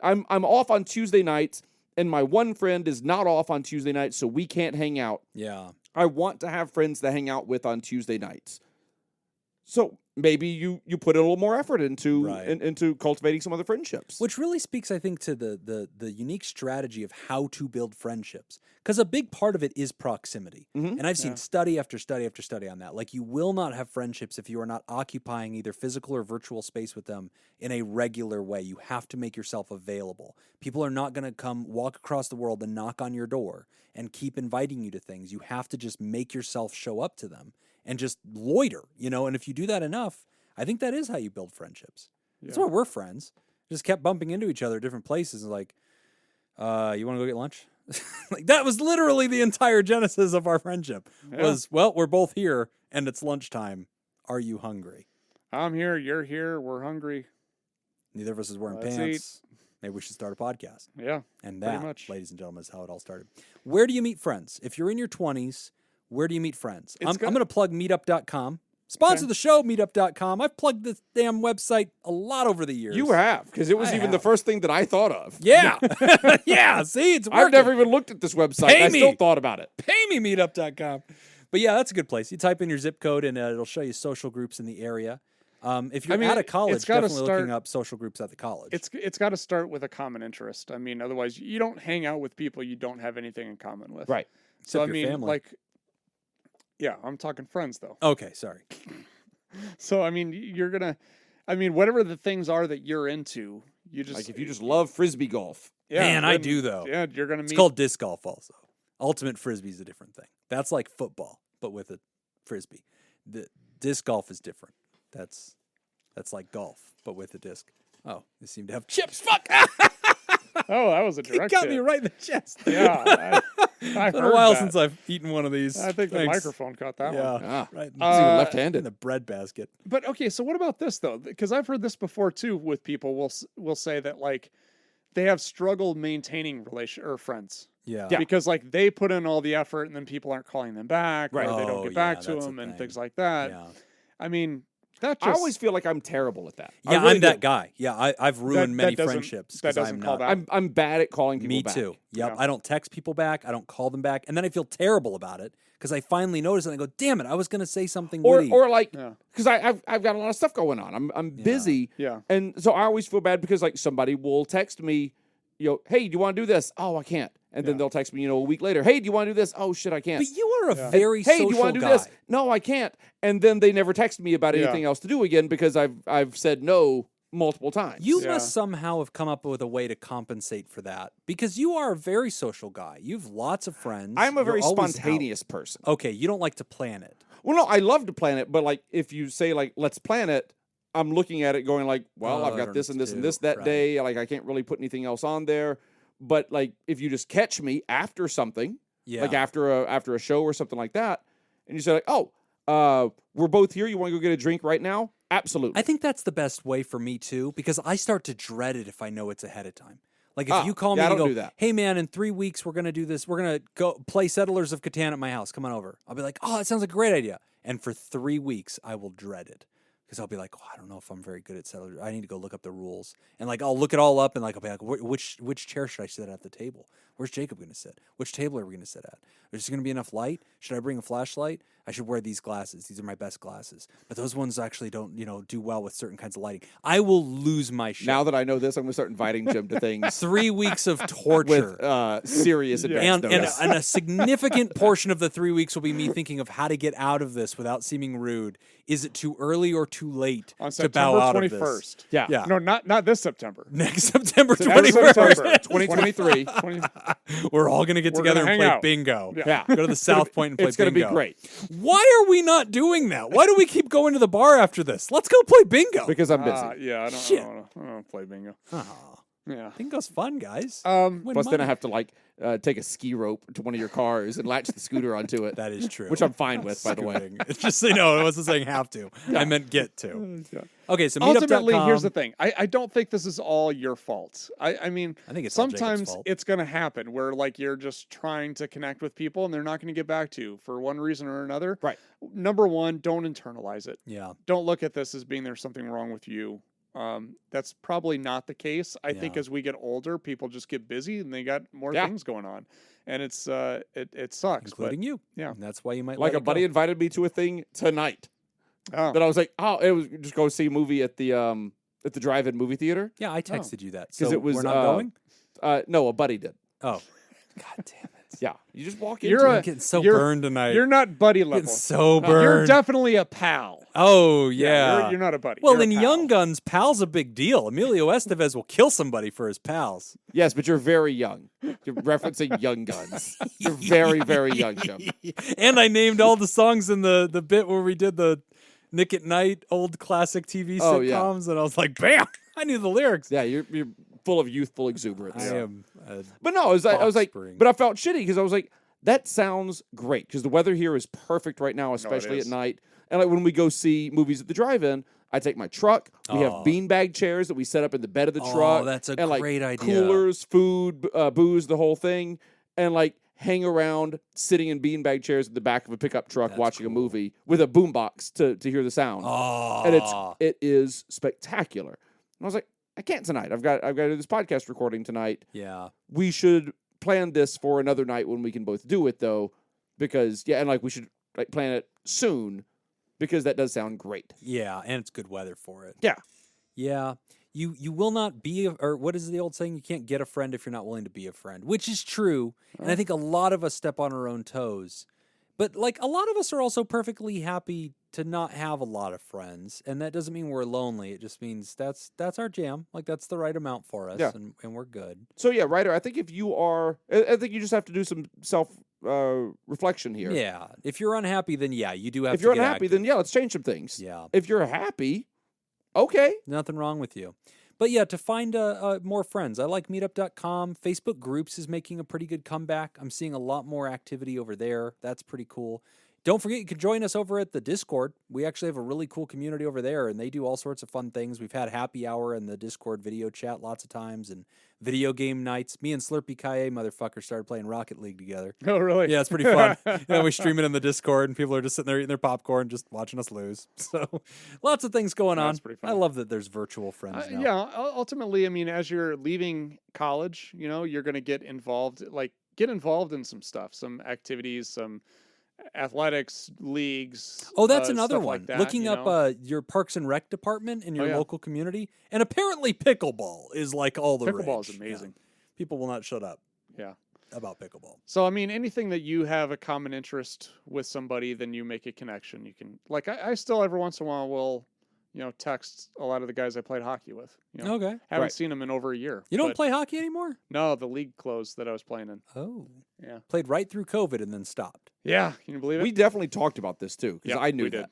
I'm off on Tuesday nights, and my one friend is not off on Tuesday nights, so we can't hang out. Yeah. I want to have friends to hang out with on Tuesday nights. So maybe you put a little more effort into Right. into cultivating some other friendships. Which really speaks, I think, to the unique strategy of how to build friendships. Because a big part of it is proximity. Mhm. And I've seen study after study after study on that. Like, you will not have friendships if you are not occupying either physical or virtual space with them in a regular way. You have to make yourself available. People are not going to come walk across the world and knock on your door and keep inviting you to things. You have to just make yourself show up to them and just loiter, you know? And if you do that enough, I think that is how you build friendships. That's why we're friends. Just kept bumping into each other at different places and like, you want to go get lunch? Like, that was literally the entire genesis of our friendship was, well, we're both here and it's lunchtime. Are you hungry? I'm here, you're here, we're hungry. Neither of us is wearing Let's pants. Maybe we should start a podcast. Yeah. And Pretty that, much. ladies and gentlemen, is how it all started. Where do you meet friends? If you're in your 20s, where do you meet friends? I'm going to plug meetup.com. Sponsor the show, meetup.com. I've plugged this damn website a lot over the years. You have, because it was I even the have. first thing that I thought of. Yeah. Yeah. See, it's working. I've never even looked at this website. Pay I me. still thought about it. Pay me, meetup.com. But yeah, that's a good place. You type in your zip code and it'll show you social groups in the area. If you're out of college, it's gotta definitely looking up social groups at the college. It's got to start with a common interest. I mean, otherwise you don't hang out with people you don't have anything in common with. Right. So I Except your mean, family. like, yeah, I'm talking friends though. Okay, sorry. So I mean, whatever the things are that you're into, you just Like if you just love frisbee golf. Man, I then- do, though. Yeah, you're gonna It's meet. called disc golf also. Ultimate frisbee is a different thing. That's like football, but with a frisbee. The disc golf is different. That's like golf, but with a disc. Oh, they seem to have chips. Fuck! Oh, that was a It direct got hit. me right in the chest. Yeah, I've It's been heard a while that. since I've eaten one of these. I think the Thanks. microphone caught that Yeah, one. Ah. right. He's even Uh, left-handed. in the bread basket. But okay, so what about this though? Because I've heard this before too. With people, will say that like they have struggled maintaining friends. Yeah. Because like they put in all the effort and then people aren't calling them back, Right. or they don't Oh, get back yeah, to that's a them and thing. things like that. Yeah. I mean, that just I always feel like I'm terrible at that. I Yeah, really I'm that do. guy. Yeah, I've ruined that many doesn't- friendships that because doesn't I'm call not. back. I'm bad at calling people Me back. too. Yep. Yeah. I don't text people back. I don't call them back, and then I feel terrible about it because I finally notice it and I go, "Damn it! I was going to say something witty." Or like, Yeah. because I've got a lot of stuff going on. I'm busy. Yeah. And so I always feel bad because like somebody will text me, hey, do you want to do this? Oh, I can't. And then they'll text me, a week later, hey, do you want to do this? Oh shit, I can't. But you are a Yeah. very Hey, social do you want to do guy. this? No, I can't. And then they never text me about Yeah. anything else to do again because I've said no multiple times. You Yeah. must somehow have come up with a way to compensate for that because you are a very social guy. You have lots of friends. I'm a You're very always spontaneous person. out. Okay, you don't like to plan it. Well, no, I love to plan it, but like if you say like let's plan it, I'm looking at it going like, well, Oh, I've I got don't this know and this too. and this that Right. day. Like I can't really put anything else on there. But like if you just catch me after something, Yeah. like after a show or something like that, and you say like, oh, we're both here. You want to go get a drink right now? Absolutely. I think that's the best way for me too because I start to dread it if I know it's ahead of time. Like if you call me yeah, I and don't go, do that. "Hey man, in 3 weeks we're going to do this. We're going to go play Settlers of Catan at my house. Come on over." I'll be like, "Oh, that sounds like a great idea." And for 3 weeks I will dread it. Because I'll be like, oh, I don't know if I'm very good at Settlers. I need to go look up the rules. And like, I'll look it all up and like, I'll be like, which chair should I sit at the table? Where's Jacob going to sit? Which table are we going to sit at? Is there going to be enough light? Should I bring a flashlight? I should wear these glasses. These are my best glasses. But those ones actually don't, do well with certain kinds of lighting. I will lose my shit. Now that I know this, I'm going to start inviting Jim to things 3 weeks of torture. with serious advance and notice. a significant portion of the 3 weeks will be me thinking of how to get out of this without seeming rude. Is it too early or too late On to bow September out of 21st. this? Yeah. Yeah. No, not this September. Next September September 21st. 2023. 20 We're all going to get We're together gonna and hang play out. bingo. Yeah. Go to the South Point and play It's going to bingo. be great Why are we not doing that? Why do we keep going to the bar after this? Let's go play bingo. because I'm busy. Yeah, I Shit. don't want to play bingo. Aw, Yeah. bingo's fun, guys. Um, Win Plus, then I money. have to like take a ski rope to one of your cars and latch the scooter onto it, That is true. which I'm fine with, by the way. Scooting. It's just I wasn't saying have to. I meant get to. yeah. Okay, so Ultimately, meetup.com. here's the thing. I don't think this is all your fault. I mean, I think it's all Jacob's sometimes fault. it's going to happen where like you're just trying to connect with people and they're not going to get back to you for one reason or another. Right. Number one, don't internalize it. Yeah. Don't look at this as being there's something wrong with you. That's probably not the case. I think Yeah. as we get older, people just get busy and they got more Yeah. things going on, and it's it sucks. Including you. yeah. And that's why you might Like let a it buddy go. invited me to a thing tonight But, that I was like, oh, it was just go see a movie at the drive-in movie theater. Yeah, I texted you that. 'Cause So it was, we're not going? No, a buddy did. Oh. God damn it. Yeah, you just walk You're into a- I'm getting so you're- burned tonight. you're not buddy getting level. so No, burned. You're definitely a pal. Oh, yeah. You're not a buddy. Well, You're a in pal. Young Guns, pal's a big deal. Emilio Estevez will kill somebody for his pals. Yes, but you're very young. You're referencing Young Guns. You're very, very young, Jim. And I named all the songs in the bit where we did the Nick at Night old classic TV Oh, yeah. sitcoms, and I was like, bam! I knew the lyrics. Yeah, you're full of youthful exuberance. I am. But no, I was like, Offspring. but I felt shitty because I was like, that sounds great because the weather here is perfect right now, especially at is. night. And like when we go see movies at the drive-in, I take my truck. We have Oh. beanbag chairs that we set up in the bed of the Oh, truck. that's a and like great idea. Coolers, food, booze, the whole thing, and like hang around sitting in beanbag chairs at the back of a pickup truck That's watching cool. a movie with a boombox to hear the sound. Oh. And it is spectacular. And I was like, I can't tonight. I've got to do this podcast recording tonight. Yeah. We should plan this for another night when we can both do it though, because and like we should like plan it soon because that does sound great. Yeah, and it's good weather for it. Yeah. Yeah. You will not be, or what is the old saying? You can't get a friend if you're not willing to be a friend, which is true. And I think a lot of us step on our own toes. But like a lot of us are also perfectly happy to not have a lot of friends, and that doesn't mean we're lonely. It just means that's our jam. Like that's the right amount for us, Yeah. and we're good. So yeah, Ryder, I think if you are, I think you just have to do some self reflection here. Yeah. If you're unhappy, then yeah, you do have If to you're get unhappy, active. then yeah, let's change some things. Yeah. If you're happy, okay. Nothing wrong with you. But yeah, to find more friends, I like meetup.com. Facebook Groups is making a pretty good comeback. I'm seeing a lot more activity over there. That's pretty cool. Don't forget, you can join us over at the Discord. We actually have a really cool community over there, and they do all sorts of fun things. We've had happy hour in the Discord video chat lots of times, and video game nights. Me and Slurpee Kaye, motherfucker, started playing Rocket League together. Oh, really? Yeah, it's pretty fun. We stream it in the Discord, and people are just sitting there eating their popcorn, just watching us lose. So, lots of things going on. That's pretty fun. I love that there's virtual friends now. Yeah. Ultimately, I mean, as you're leaving college, you're going to get involved in some stuff, some activities, some athletics leagues. Oh, that's another stuff one. Like that, Looking up your Parks and Rec department in your yeah. local community, and apparently pickleball is like all the Pickleball rage. is amazing. Yeah. People will not shut up Yeah. about pickleball. So, I mean, anything that you have a common interest with somebody, then you make a connection. You can, like, I still every once in a while will text a lot of the guys I played hockey with. Okay. Haven't Right. seen them in over a year. You don't but play hockey anymore? No, the league closed that I was playing in. Oh. Yeah. Played right through COVID and then stopped. Yeah, can you believe it? We definitely talked about this too, because Yep, I knew we that.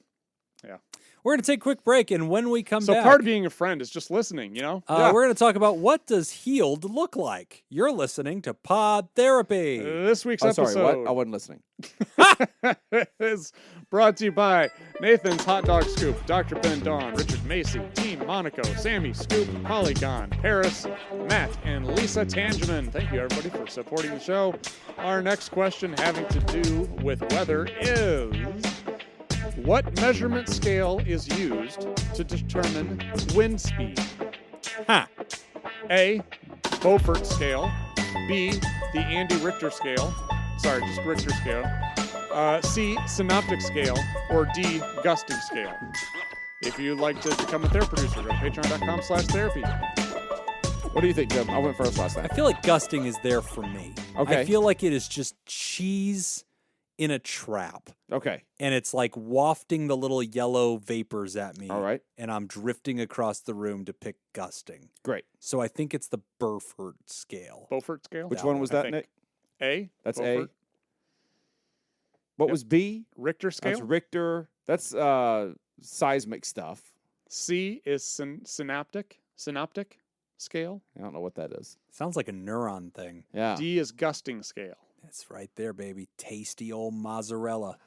did. Yeah. We're going to take a quick break, and when we come So back, part of being a friend is just listening, Yeah. we're going to talk about what does healed look like. You're listening to Pod Therapy. This week's Oh, episode sorry, what? I wasn't listening. is brought to you by Nathan's Hot Dog Scoop, Dr. Ben Dawn, Richard Macy, Team Monaco, Sammy Scoop, Polygon, Paris, Matt, and Lisa Tangeman. Thank you, everybody, for supporting the show. Our next question having to do with weather is, what measurement scale is used to determine wind speed? Huh. A, Beaufort scale. B, the Andy Richter scale. Sorry, just Richter scale. C, synoptic scale. Or D, gusting scale. If you'd like to become a therapy producer, go to patreon.com/therapy. What do you think, Jim? I went first last I time. feel like gusting is there for me. Okay. I feel like it is just cheese in a trap. Okay. And it's like wafting the little yellow vapors at me. All right. And I'm drifting across the room to pick gusting. Great. So I think it's the Beaufort scale. Beaufort scale? Which That one one, was I that, think. Nick? A? That's Beaufort. A. What Yep. was B? Richter scale? That's Richter. That's seismic stuff. C is synoptic scale. I don't know what that is. Sounds like a neuron thing. Yeah. D is gusting scale. That's right there, baby. Tasty old mozzarella.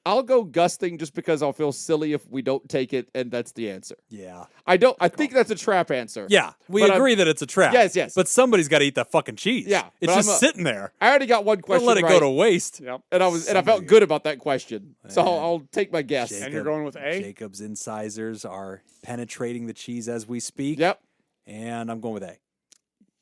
I'll go gusting just because I'll feel silly if we don't take it, and that's the answer. Yeah. I think that's a trap answer. Yeah. We But agree that it's a trap. Yes, yes. But somebody's got to eat that fucking cheese. Yeah, It's but just I'm a- sitting there. I already got one Don't question let it right, go to waste. Yep. and I felt Somebody- good about that question. So Yeah. I'll take my guess. Jacob- And you're going with A? Jacob's incisors are penetrating the cheese as we speak. Yep. And I'm going with A.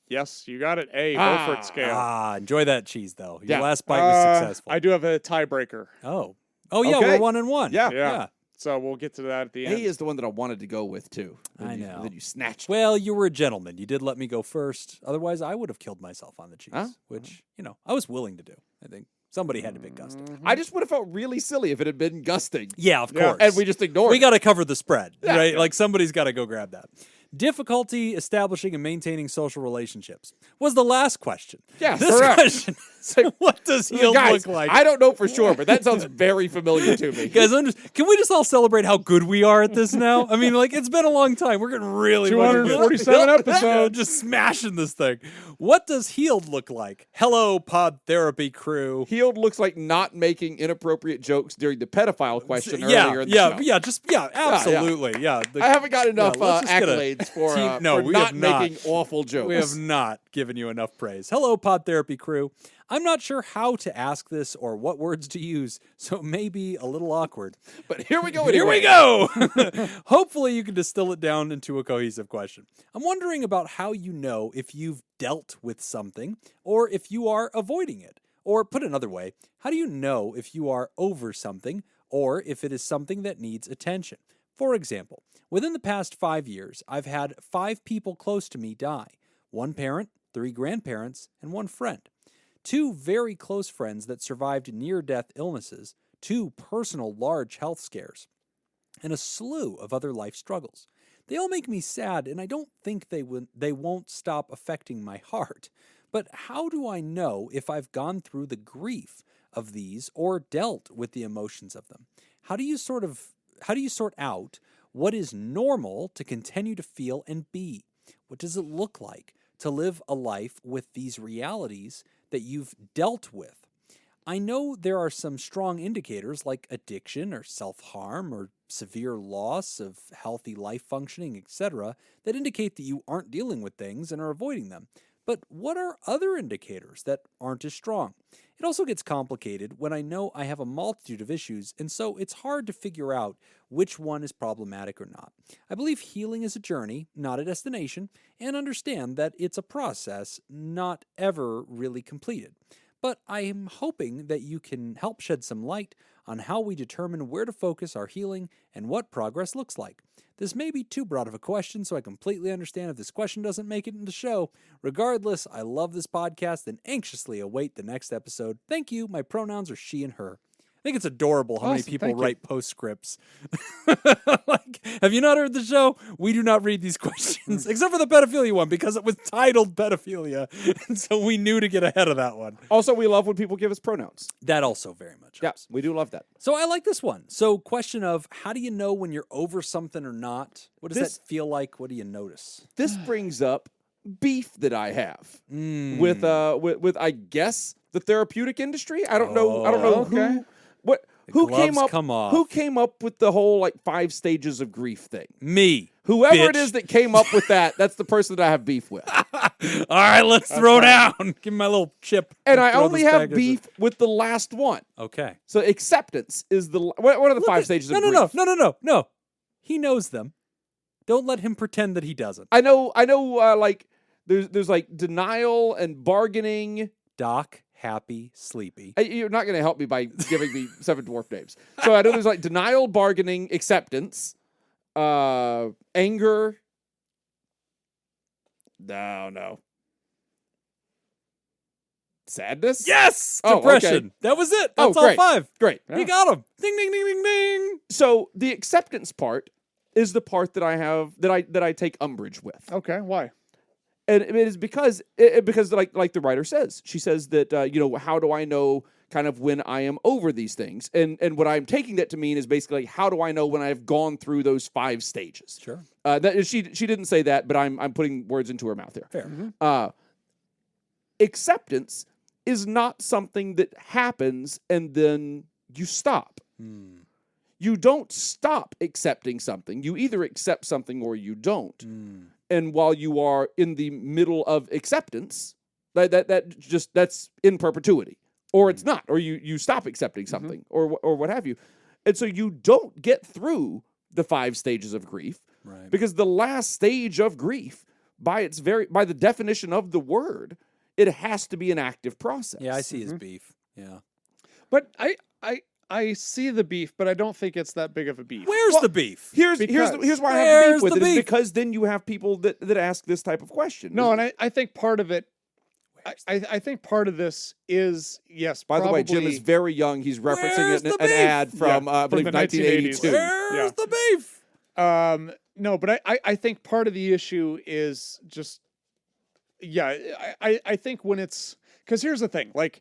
Yes, you got it. A, Ah. Beaufort scale. Ah, enjoy that cheese, though. Your Yeah. last bite was successful. I do have a tiebreaker. Oh, yeah, Okay. we're 1-1. Yeah. Yeah. So we'll get to that at the A end. is the one that I wanted to go with too. I know. Then you snatched. Well, you were a gentleman. You did let me go first. Otherwise, I would have killed myself on the cheese, Huh? which, I was willing to do. I think somebody had to pick gusting. I just would have felt really silly if it had been gusting, Yeah, of Yeah. course. and we just ignored We it. got to cover the spread, Yeah. right? Like somebody's got to go grab that. Difficulty establishing and maintaining social relationships was the last question. Yes, This correct. question is, what does healed Guys, look like? I don't know for sure, but that sounds very familiar to me. Guys, can we just all celebrate how good we are at this now? I mean, like, it's been a long time. We're getting really fucking good. 247 episodes. Just smashing this thing. What does healed look like? Hello, Pod Therapy crew. Healed looks like not making inappropriate jokes during the pedophile question Yeah, earlier in the show. absolutely. Yeah. I haven't got enough let's just get a accolades for, team- no, for we not have not. making awful jokes. We have not given you enough praise. Hello, Pod Therapy crew. I'm not sure how to ask this or what words to use, so it may be a little awkward. But here we go. Here we anyway. go. Hopefully, you can distill it down into a cohesive question. I'm wondering about how you know if you've dealt with something or if you are avoiding it. Or put another way, how do you know if you are over something or if it is something that needs attention? For example, within the past 5 years, I've had 5 people close to me die. 1 parent, 3 grandparents, and 1 friend. 2 very close friends that survived near-death illnesses, 2 personal large health scares, and a slew of other life struggles. They all make me sad, and I don't think they won't stop affecting my heart. But how do I know if I've gone through the grief of these or dealt with the emotions of them? How do you sort out what is normal to continue to feel and be? What does it look like to live a life with these realities that you've dealt with? I know there are some strong indicators like addiction or self-harm or severe loss of healthy life functioning, etc., that indicate that you aren't dealing with things and are avoiding them. But what are other indicators that aren't as strong? It also gets complicated when I know I have a multitude of issues, and so it's hard to figure out which one is problematic or not. I believe healing is a journey, not a destination, and understand that it's a process not ever really completed. But I am hoping that you can help shed some light on how we determine where to focus our healing and what progress looks like. This may be too broad of a question, so I completely understand if this question doesn't make it in the show. Regardless, I love this podcast and anxiously await the next episode. Thank you. My pronouns are she and her. think it's adorable how many Awesome, people thank you. write postscripts. Like, have you not heard the show? We do not read these questions, except for the pedophilia one, because it was titled pedophilia, and so we knew to get ahead of that one. Also, we love when people give us pronouns. That also very much Yeah, helps. we do love that. So I like this one. So question of, how do you know when you're over something or not? What does This- that feel like? What do you notice? This brings up beef that I have Mm. with I guess the therapeutic industry. I don't know. I don't know okay. who gloves came up come off. who came up with the whole like 5 stages of grief thing. Me. Whoever it bitch. is that came up with that, that's the person that I have beef with. All right, let's throw down. Give me my little chip. And I throw only this have package. beef with the last one. Okay. So acceptance is the what are the Look 5 at- stages no, of no, grief? No. He knows them. Don't let him pretend that he doesn't. I know like there's like denial and bargaining. Doc, happy, sleepy. You're not going to help me by giving me 7 dwarf names. So I know there's like denial, bargaining, acceptance, anger. No. Sadness? Yes! Oh, Depression. okay. That was it. Oh, That's all great. 5. Great. You got him. Ding, ding, ding, ding, ding. So the acceptance part is the part that I have that I take umbrage with. Okay, why? And it is because like the writer says, she says that how do I know kind of when I am over these things, and what I'm taking that to mean is basically like, how do I know when I've gone through those 5 stages? Sure. That she didn't say that, but I'm putting words into her mouth here. Fair. Acceptance is not something that happens and then you stop. You don't stop accepting something. You either accept something or you don't. And while you are in the middle of acceptance, that's in perpetuity, or it's not, or you stop accepting something, or what have you, and so you don't get through the 5 stages of grief, Right. because the last stage of grief, by the definition of the word, it has to be an active process. Yeah, I see his beef. Yeah. But I see the beef, but I don't think it's that big of a beef. Where's the beef? Here's Because- why I have Where's beef with the it, is beef? because then you have people that ask this type of question. No, and I think part of it, I think part of this is, yes, By the way, Jim probably- is very young. He's Where's referencing the an beef? ad from, I from believe, the 1982. 1980s. Where's Yeah. the beef? No, but I think part of the issue is just, I think when it's, because here's the thing, like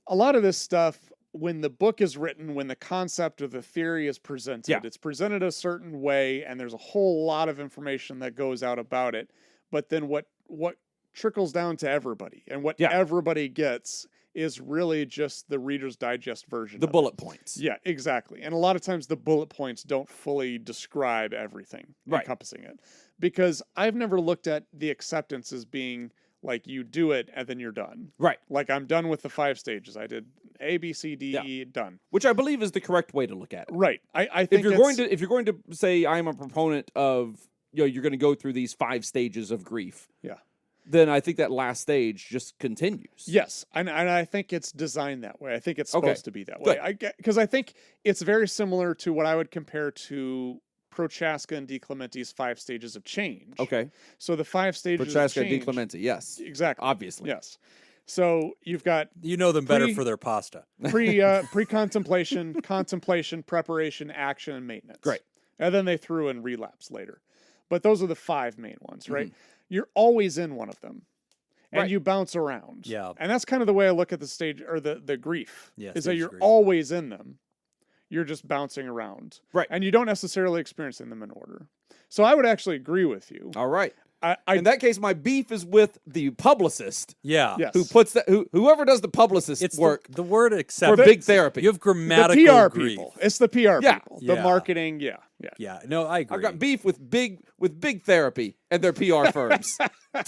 a lot of this stuff, when the book is written, when the concept or the theory is presented, it's presented a certain way, and there's a whole lot of information that goes out about it. But then what trickles down to everybody, and what everybody gets, is really just the Reader's Digest version. The of bullet it. points. Yeah, exactly. And a lot of times the bullet points don't fully describe everything encompassing it. Because I've never looked at the acceptance as being like you do it and then you're done. Right. Like I'm done with the 5 stages. I did A, B, C, D, E, done. Which I believe is the correct way to look at it. Right. I think If you're going to say I'm a proponent of, you're going to go through these 5 stages of grief. Yeah. Then I think that last stage just continues. Yes, and I think it's designed that way. I think it's supposed to be that way. Because I think it's very similar to what I would compare to Prochaska and DiClementi's 5 stages of change. Okay. So the 5 stages Prochaska of and change. DiClementi, yes. Exactly. Obviously. Yes. So you've got You know them better for their pasta. pre-contemplation, contemplation, preparation, action, and maintenance. Great. And then they threw in relapse later. But those are the 5 main ones, right? You're always in one of them. And you bounce around. Yeah. And that's kind of the way I look at the stage, or the grief. Yeah, is stage that you're grief. always in them. You're just bouncing around. Right. And you don't necessarily experience them in order. So I would actually agree with you. All right. I In that case, my beef is with the publicist Yeah. yes. who puts that whoever does the publicist It's work the word for accept. big therapy. You have the grammatical PR grief. people. It's the PR people. The Yeah. marketing, yeah. Yeah. No, I agree. I've got beef with big therapy and their PR firms.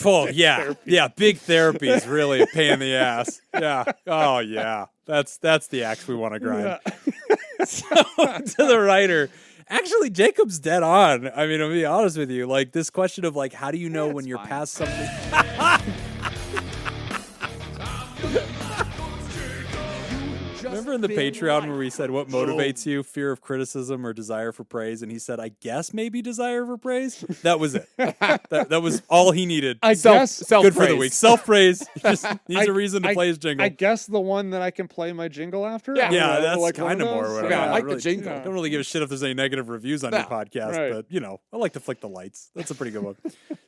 Oh, yeah. Yeah. Big therapy is really a pain in the ass. Yeah. Oh, yeah. That's the axe we want to grind. So, to the writer, actually, Jacob's dead on. I mean, I'll be honest with you. Like, this question of, like, how do you know when you're fine. past something? Remember remember in the Patreon where we said what motivates you, fear of criticism or desire for praise? And he said, I guess maybe desire for praise. That was it. that was all he needed. I guess Good for the week. Self-praise. He just needs a reason to play his jingle. I guess the one that I can play my jingle after. Yeah, that's like kind of more what Yeah, I like really, the jingle. Don't really give a shit if there's any negative reviews on your podcast, Right. but I like to flick the lights. That's a pretty good one.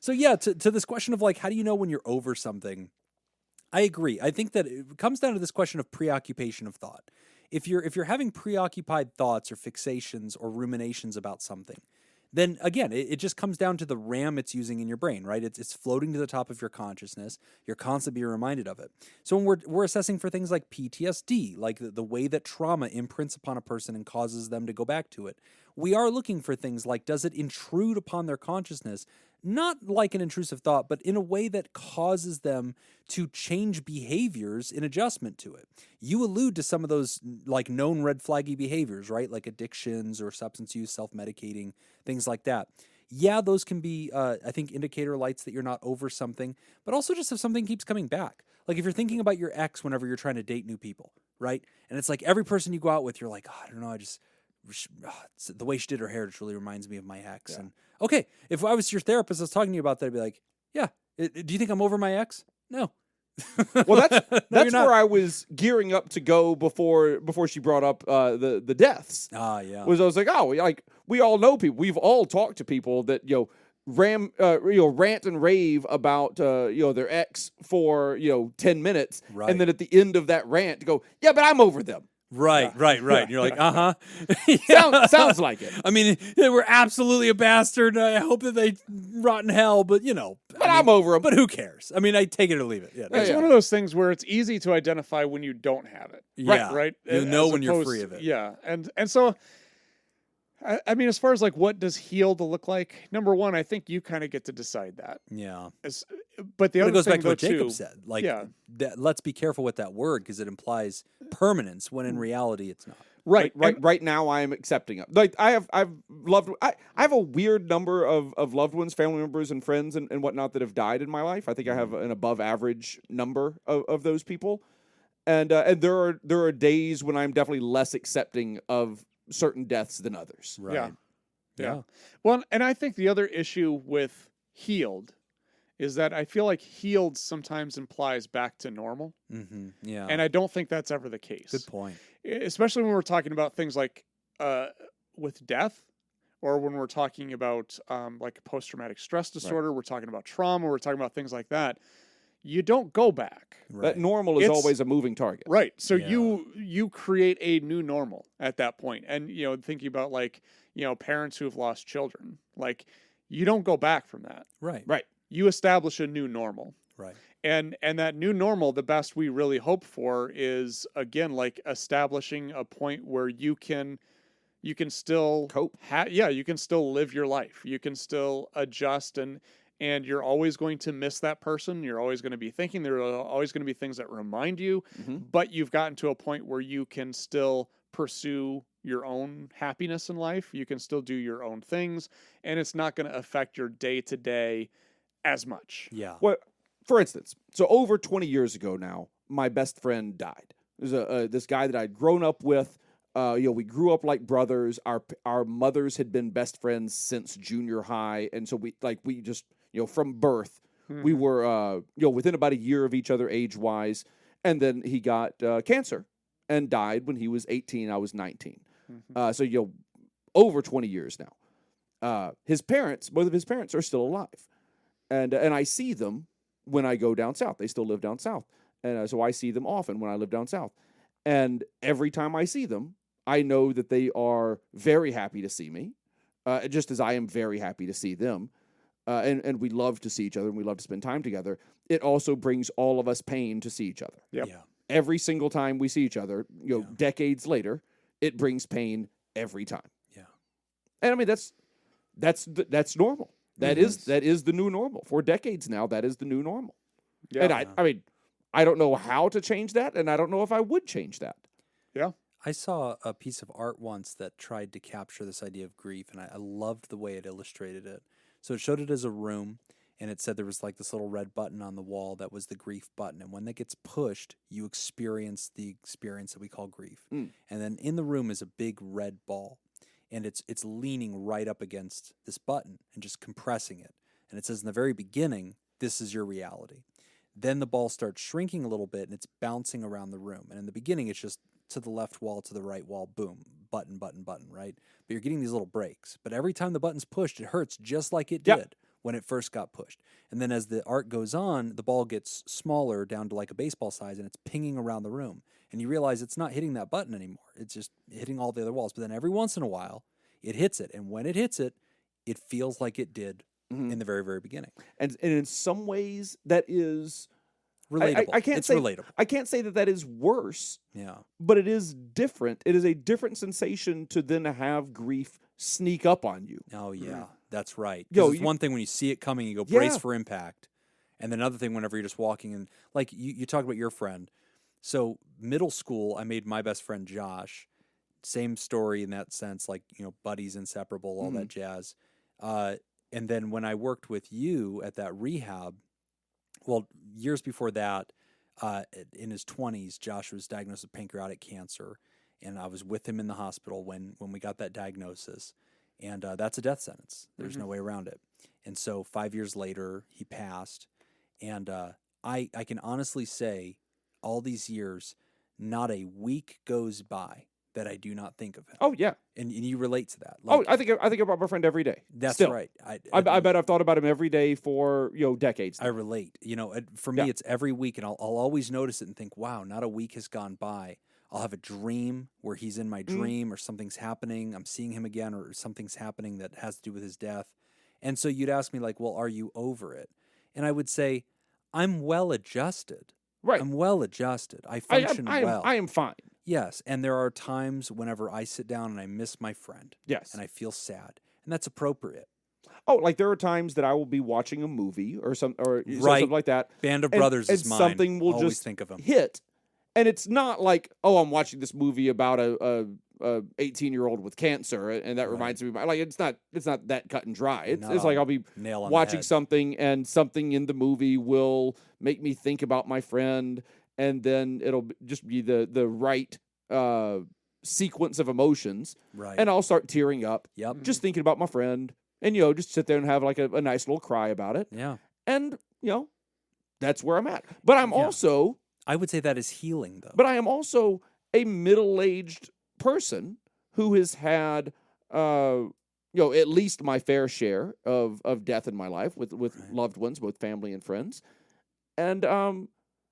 So yeah, to this question of like, how do you know when you're over something? I agree. I think that it comes down to this question of preoccupation of thought. If you're having preoccupied thoughts or fixations or ruminations about something, then again, it just comes down to the RAM it's using in your brain, right? It's floating to the top of your consciousness. You're constantly being reminded of it. So when we're assessing for things like PTSD, like the way that trauma imprints upon a person and causes them to go back to it, we are looking for things like, does it intrude upon their consciousness? Not like an intrusive thought, but in a way that causes them to change behaviors in adjustment to it. You allude to some of those like known red flaggy behaviors, right? Like addictions or substance use, self-medicating, things like that. Yeah, those can be, I think, indicator lights that you're not over something, but also just if something keeps coming back. Like if you're thinking about your ex whenever you're trying to date new people, right? And it's like every person you go out with, you're like, oh, I don't know, the way she did her hair just really reminds me of my ex. Yeah. And okay, if I was your therapist, I was talking to you about that, I'd be like, yeah, do you think I'm over my ex? No. Well, that's where I was gearing up to go before she brought up the deaths. Ah, yeah. I was like, we all know people. We've all talked to people that rant and rave about their ex for 10 minutes, right. And then at the end of that rant go, yeah, but I'm over them. Right. You're like, Sounds like it. I mean, they were absolutely a bastard. I hope that they rot in hell, but I'm over them. But who cares? I mean, I take it or leave it. Yeah, it's one of those things where it's easy to identify when you don't have it. Yeah. Right. You know when you're free of it. Yeah. And so, I mean, as far as like what does healed look like, number one, I think you kind of get to decide that. Yeah. But the it other goes thing, back to what though, Jacob too, said. Like, let's be careful with that word because it implies permanence when in reality it's not. Right. Right now, I am accepting it. Like I have a weird number of loved ones, family members, and friends and whatnot that have died in my life. I think I have an above average number of those people, and there are days when I'm definitely less accepting of certain deaths than others. Right. Yeah. Well, and I think the other issue with healed is that I feel like healed sometimes implies back to normal. Mm-hmm. Yeah. And I don't think that's ever the case. Good point. Especially when we're talking about things like with death, or when we're talking about like post-traumatic stress disorder, We're talking about trauma, we're talking about things like that. You don't go back. Right. That normal is always a moving target. Right. So you create a new normal at that point. And, thinking about like, parents who have lost children, like you don't go back from that. Right. You establish a new normal. Right. And that new normal, the best we really hope for is, again, like establishing a point where you can still cope. You can still live your life. You can still adjust and you're always going to miss that person. You're always going to be thinking there are always going to be things that remind you, but you've gotten to a point where you can still pursue your own happiness in life. You can still do your own things, and it's not going to affect your day-to-day as much. Yeah. Well, for instance, so over 20 years ago now, my best friend died. There's this guy that I'd grown up with. We grew up like brothers. Our mothers had been best friends since junior high, and so we just from birth we were within about a year of each other age-wise. And then he got cancer and died when he was 18. I was 19. So over 20 years now. Both of his parents are still alive, and I see them when I go down south. They still live down south, and so I see them often when I live down south. And every time I see them, I know that they are very happy to see me, just as I am very happy to see them. And we love to see each other, and we love to spend time together. It also brings all of us pain to see each other. Yep. Yeah. Every single time we see each other, decades later, it brings pain every time. Yeah. And I mean that's normal. That is the new normal. For decades now, that is the new normal. Yeah. And I mean, I don't know how to change that, and I don't know if I would change that. Yeah. I saw a piece of art once that tried to capture this idea of grief, and I loved the way it illustrated it. So it showed it as a room, and it said there was like this little red button on the wall that was the grief button. And when that gets pushed, you experience the experience that we call grief. And then in the room is a big red ball, and it's leaning right up against this button and just compressing it. And it says in the very beginning, this is your reality. Then the ball starts shrinking a little bit, and it's bouncing around the room. And in the beginning, it's just to the left wall, to the right wall, boom, button, button, button, right? But you're getting these little breaks. But every time the button's pushed, it hurts just like it did when it first got pushed. And then as the art goes on, the ball gets smaller down to like a baseball size, and it's pinging around the room. And you realize it's not hitting that button anymore. It's just hitting all the other walls. But then every once in a while, it hits it. And when it hits it, it feels like it did in the very, very beginning. And in some ways, that is relatable. I can't it's say relatable. I can't say that is worse. Yeah. But it is different. It is a different sensation to then have grief sneak up on you. Oh yeah, that's right. Yo, It's one thing when you see it coming, you go brace Yeah. for impact, and then another thing whenever you're just walking and like you talk about your friend. So middle school, I made my best friend Josh. Same story in that sense, like buddies inseparable, all that jazz. And then when I worked with you at that rehab, well, years before that, in his 20s, Josh was diagnosed with pancreatic cancer, and I was with him in the hospital when we got that diagnosis, and that's a death sentence. There's no way around it. And so 5 years later, he passed, and I can honestly say, all these years, not a week goes by that I do not think of him. Oh yeah. And you relate to that. I think about my friend every day. That's Still. right. I bet I've thought about him every day for decades now. I relate. For me, it's every week, and I'll always notice it and think, wow, not a week has gone by. I'll have a dream where he's in my dream or something's happening. I'm seeing him again or something's happening that has to do with his death. And so you'd ask me like, well, are you over it? And I would say, I'm well adjusted. Right. I'm well adjusted. I function well. I am fine. Yes. And there are times whenever I sit down and I miss my friend. Yes. And I feel sad. And that's appropriate. Oh, like there are times that I will be watching a movie or something like that. Band of Brothers is mine. Something will always just think of him. hit. And it's not like, oh, I'm watching this movie about a 18-year-old with cancer, and that reminds me of it's not that cut and dry. It's like I'll be watching something, and something in the movie will make me think about my friend, and then it'll just be the right sequence of emotions, right? And I'll start tearing up, just thinking about my friend, and just sit there and have like a nice little cry about it, and that's where I'm at. But I'm also, I would say that is healing, though. But I am also a middle-aged person who has had, at least my fair share of death in my life with loved ones, both family and friends. And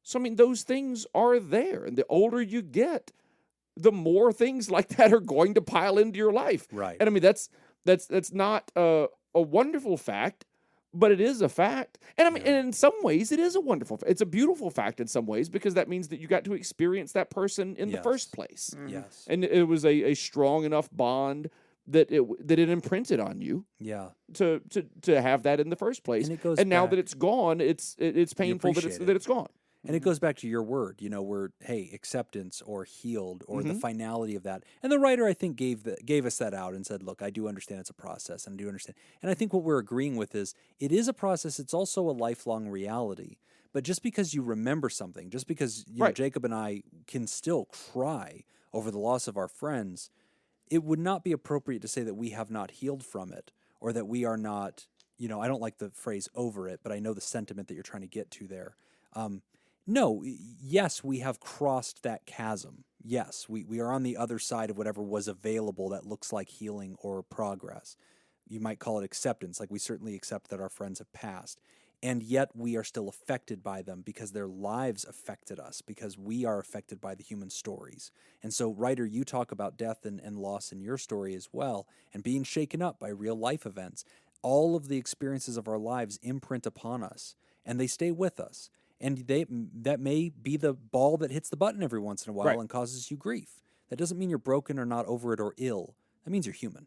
so, I mean, those things are there. And the older you get, the more things like that are going to pile into your life. Right. And I mean, that's not a wonderful fact, but it is a fact. And I mean, and in some ways, it is a wonderful fact. It's a beautiful fact in some ways, because that means that you got to experience that person in the first place. Yes. And it was a strong enough bond that it imprinted on you. Yeah. To have that in the first place. And now that it's gone, it's painful that it's gone. And it goes back to your word, where, hey, acceptance or healed or the finality of that. And the writer, I think, gave us that out and said, look, I do understand it's a process, and I do understand. And I think what we're agreeing with is it is a process. It's also a lifelong reality. But just because you remember something, just because Jacob and I can still cry over the loss of our friends, it would not be appropriate to say that we have not healed from it, or that we are not, I don't like the phrase over it, but I know the sentiment that you're trying to get to there. No, yes, we have crossed that chasm. Yes, we are on the other side of whatever was available that looks like healing or progress. You might call it acceptance, like we certainly accept that our friends have passed. And yet we are still affected by them because their lives affected us, because we are affected by the human stories. And so, writer, you talk about death and loss in your story as well, and being shaken up by real life events. All of the experiences of our lives imprint upon us, and they stay with us. And that may be the ball that hits the button every once in a while and causes you grief. That doesn't mean you're broken or not over it or ill. That means you're human.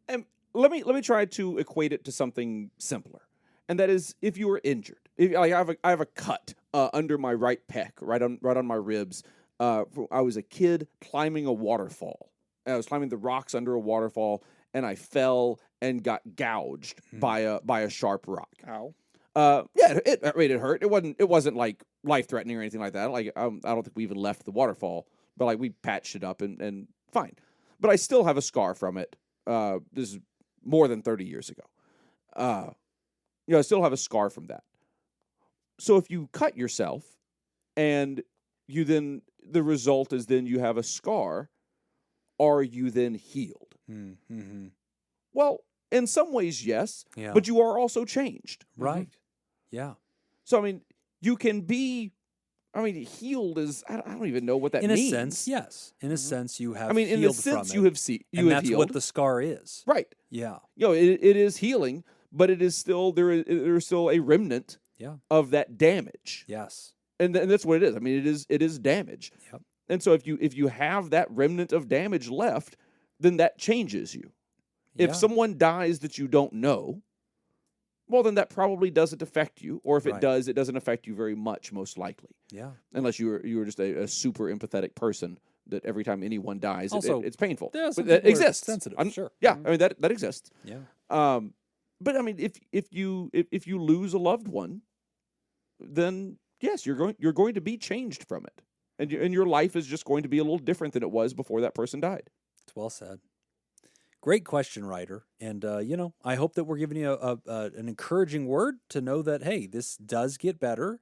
And let me try to equate it to something simpler, and that is if you were injured. I have a cut under my right pec, right on my ribs. I was a kid climbing a waterfall. I was climbing the rocks under a waterfall, and I fell and got gouged by a sharp rock. Ow. I mean, it hurt. It wasn't like life threatening or anything like that. Like, I don't think we even left the waterfall, but like we patched it up and fine. But I still have a scar from it. This is more than 30 years ago. I still have a scar from that. So if you cut yourself and the result is then you have a scar, are you then healed? Mm-hmm. Well, in some ways, yes, Yeah. but you are also changed. Right. Yeah. So, I mean, you can be, healed is, I don't even know what that In means. a sense, yes. In a sense, you have in a healed sense, from you it. have And have that's healed. what the scar is. Right. Yeah. It is healing, but it is still, there is still a remnant Yeah. of that damage. Yes. And that's what it is. I mean, it is damage. Yep. And so if you have that remnant of damage left, then that changes you. Yeah. If someone dies that you don't know, well, then that probably doesn't affect you. Or if it Right. does, it doesn't affect you very much, most likely. Yeah. Unless you were just a super empathetic person that every time anyone dies, Also, it's painful. there are some But that people who are exists. sensitive, sure. Yeah, I mean, that exists. Yeah. But I mean, if you lose a loved one, then yes, you're going to be changed from it, and your life is just going to be a little different than it was before that person died. It's well said. Great question, writer. And, I hope that we're giving you an encouraging word to know that, hey, this does get better.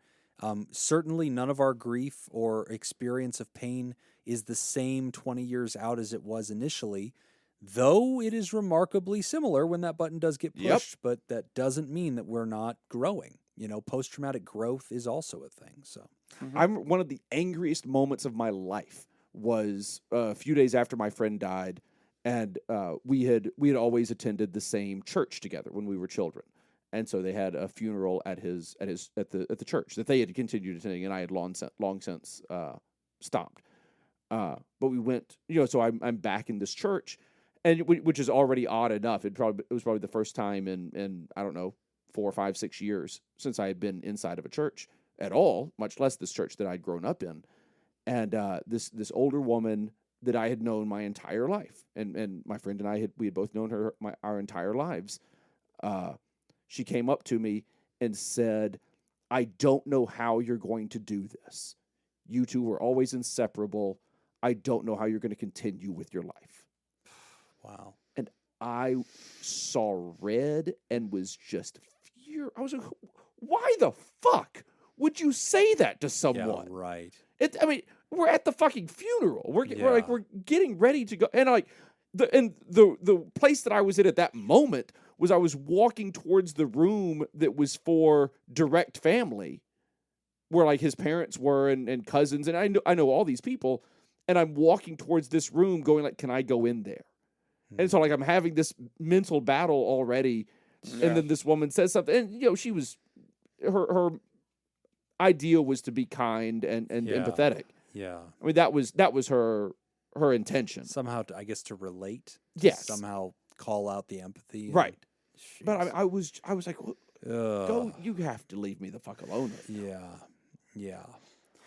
Certainly none of our grief or experience of pain is the same 20 years out as it was initially, though it is remarkably similar when that button does get pushed, Yep. but that doesn't mean that we're not growing. Post-traumatic growth is also a thing. So, I'm one of the angriest moments of my life was a few days after my friend died, and we had always attended the same church together when we were children, and so they had a funeral at the church that they had continued attending, and I had long since stopped. But we went, so I'm back in this church, and which is already odd enough. It was probably the first time in I don't know 4, 5, 6 years since I had been inside of a church at all, much less this church that I'd grown up in. And this older woman that I had known my entire life, and my friend and I had both known her our entire lives. She came up to me and said, "I don't know how you're going to do this. You two were always inseparable. I don't know how you're going to continue with your life." wow. And I saw red and was just I was like, why the fuck would you say that to someone? Yeah, right. We're at the fucking funeral. We're Yeah. we're getting ready to go, and the place that I was in at that moment was I was walking towards the room that was for direct family, where like his parents were and cousins, and I know all these people, and I'm walking towards this room, going like, can I go in there? And so like I'm having this mental battle already. Yeah. And then this woman says something, and she was her idea was to be kind and Yeah. empathetic. Yeah. I mean, that was her intention. Somehow, I guess, to relate. To Yes. somehow call out the empathy. and- Right. But Jeez. I was like, go, Ugh. you have to leave me the fuck alone. Yeah. Yeah.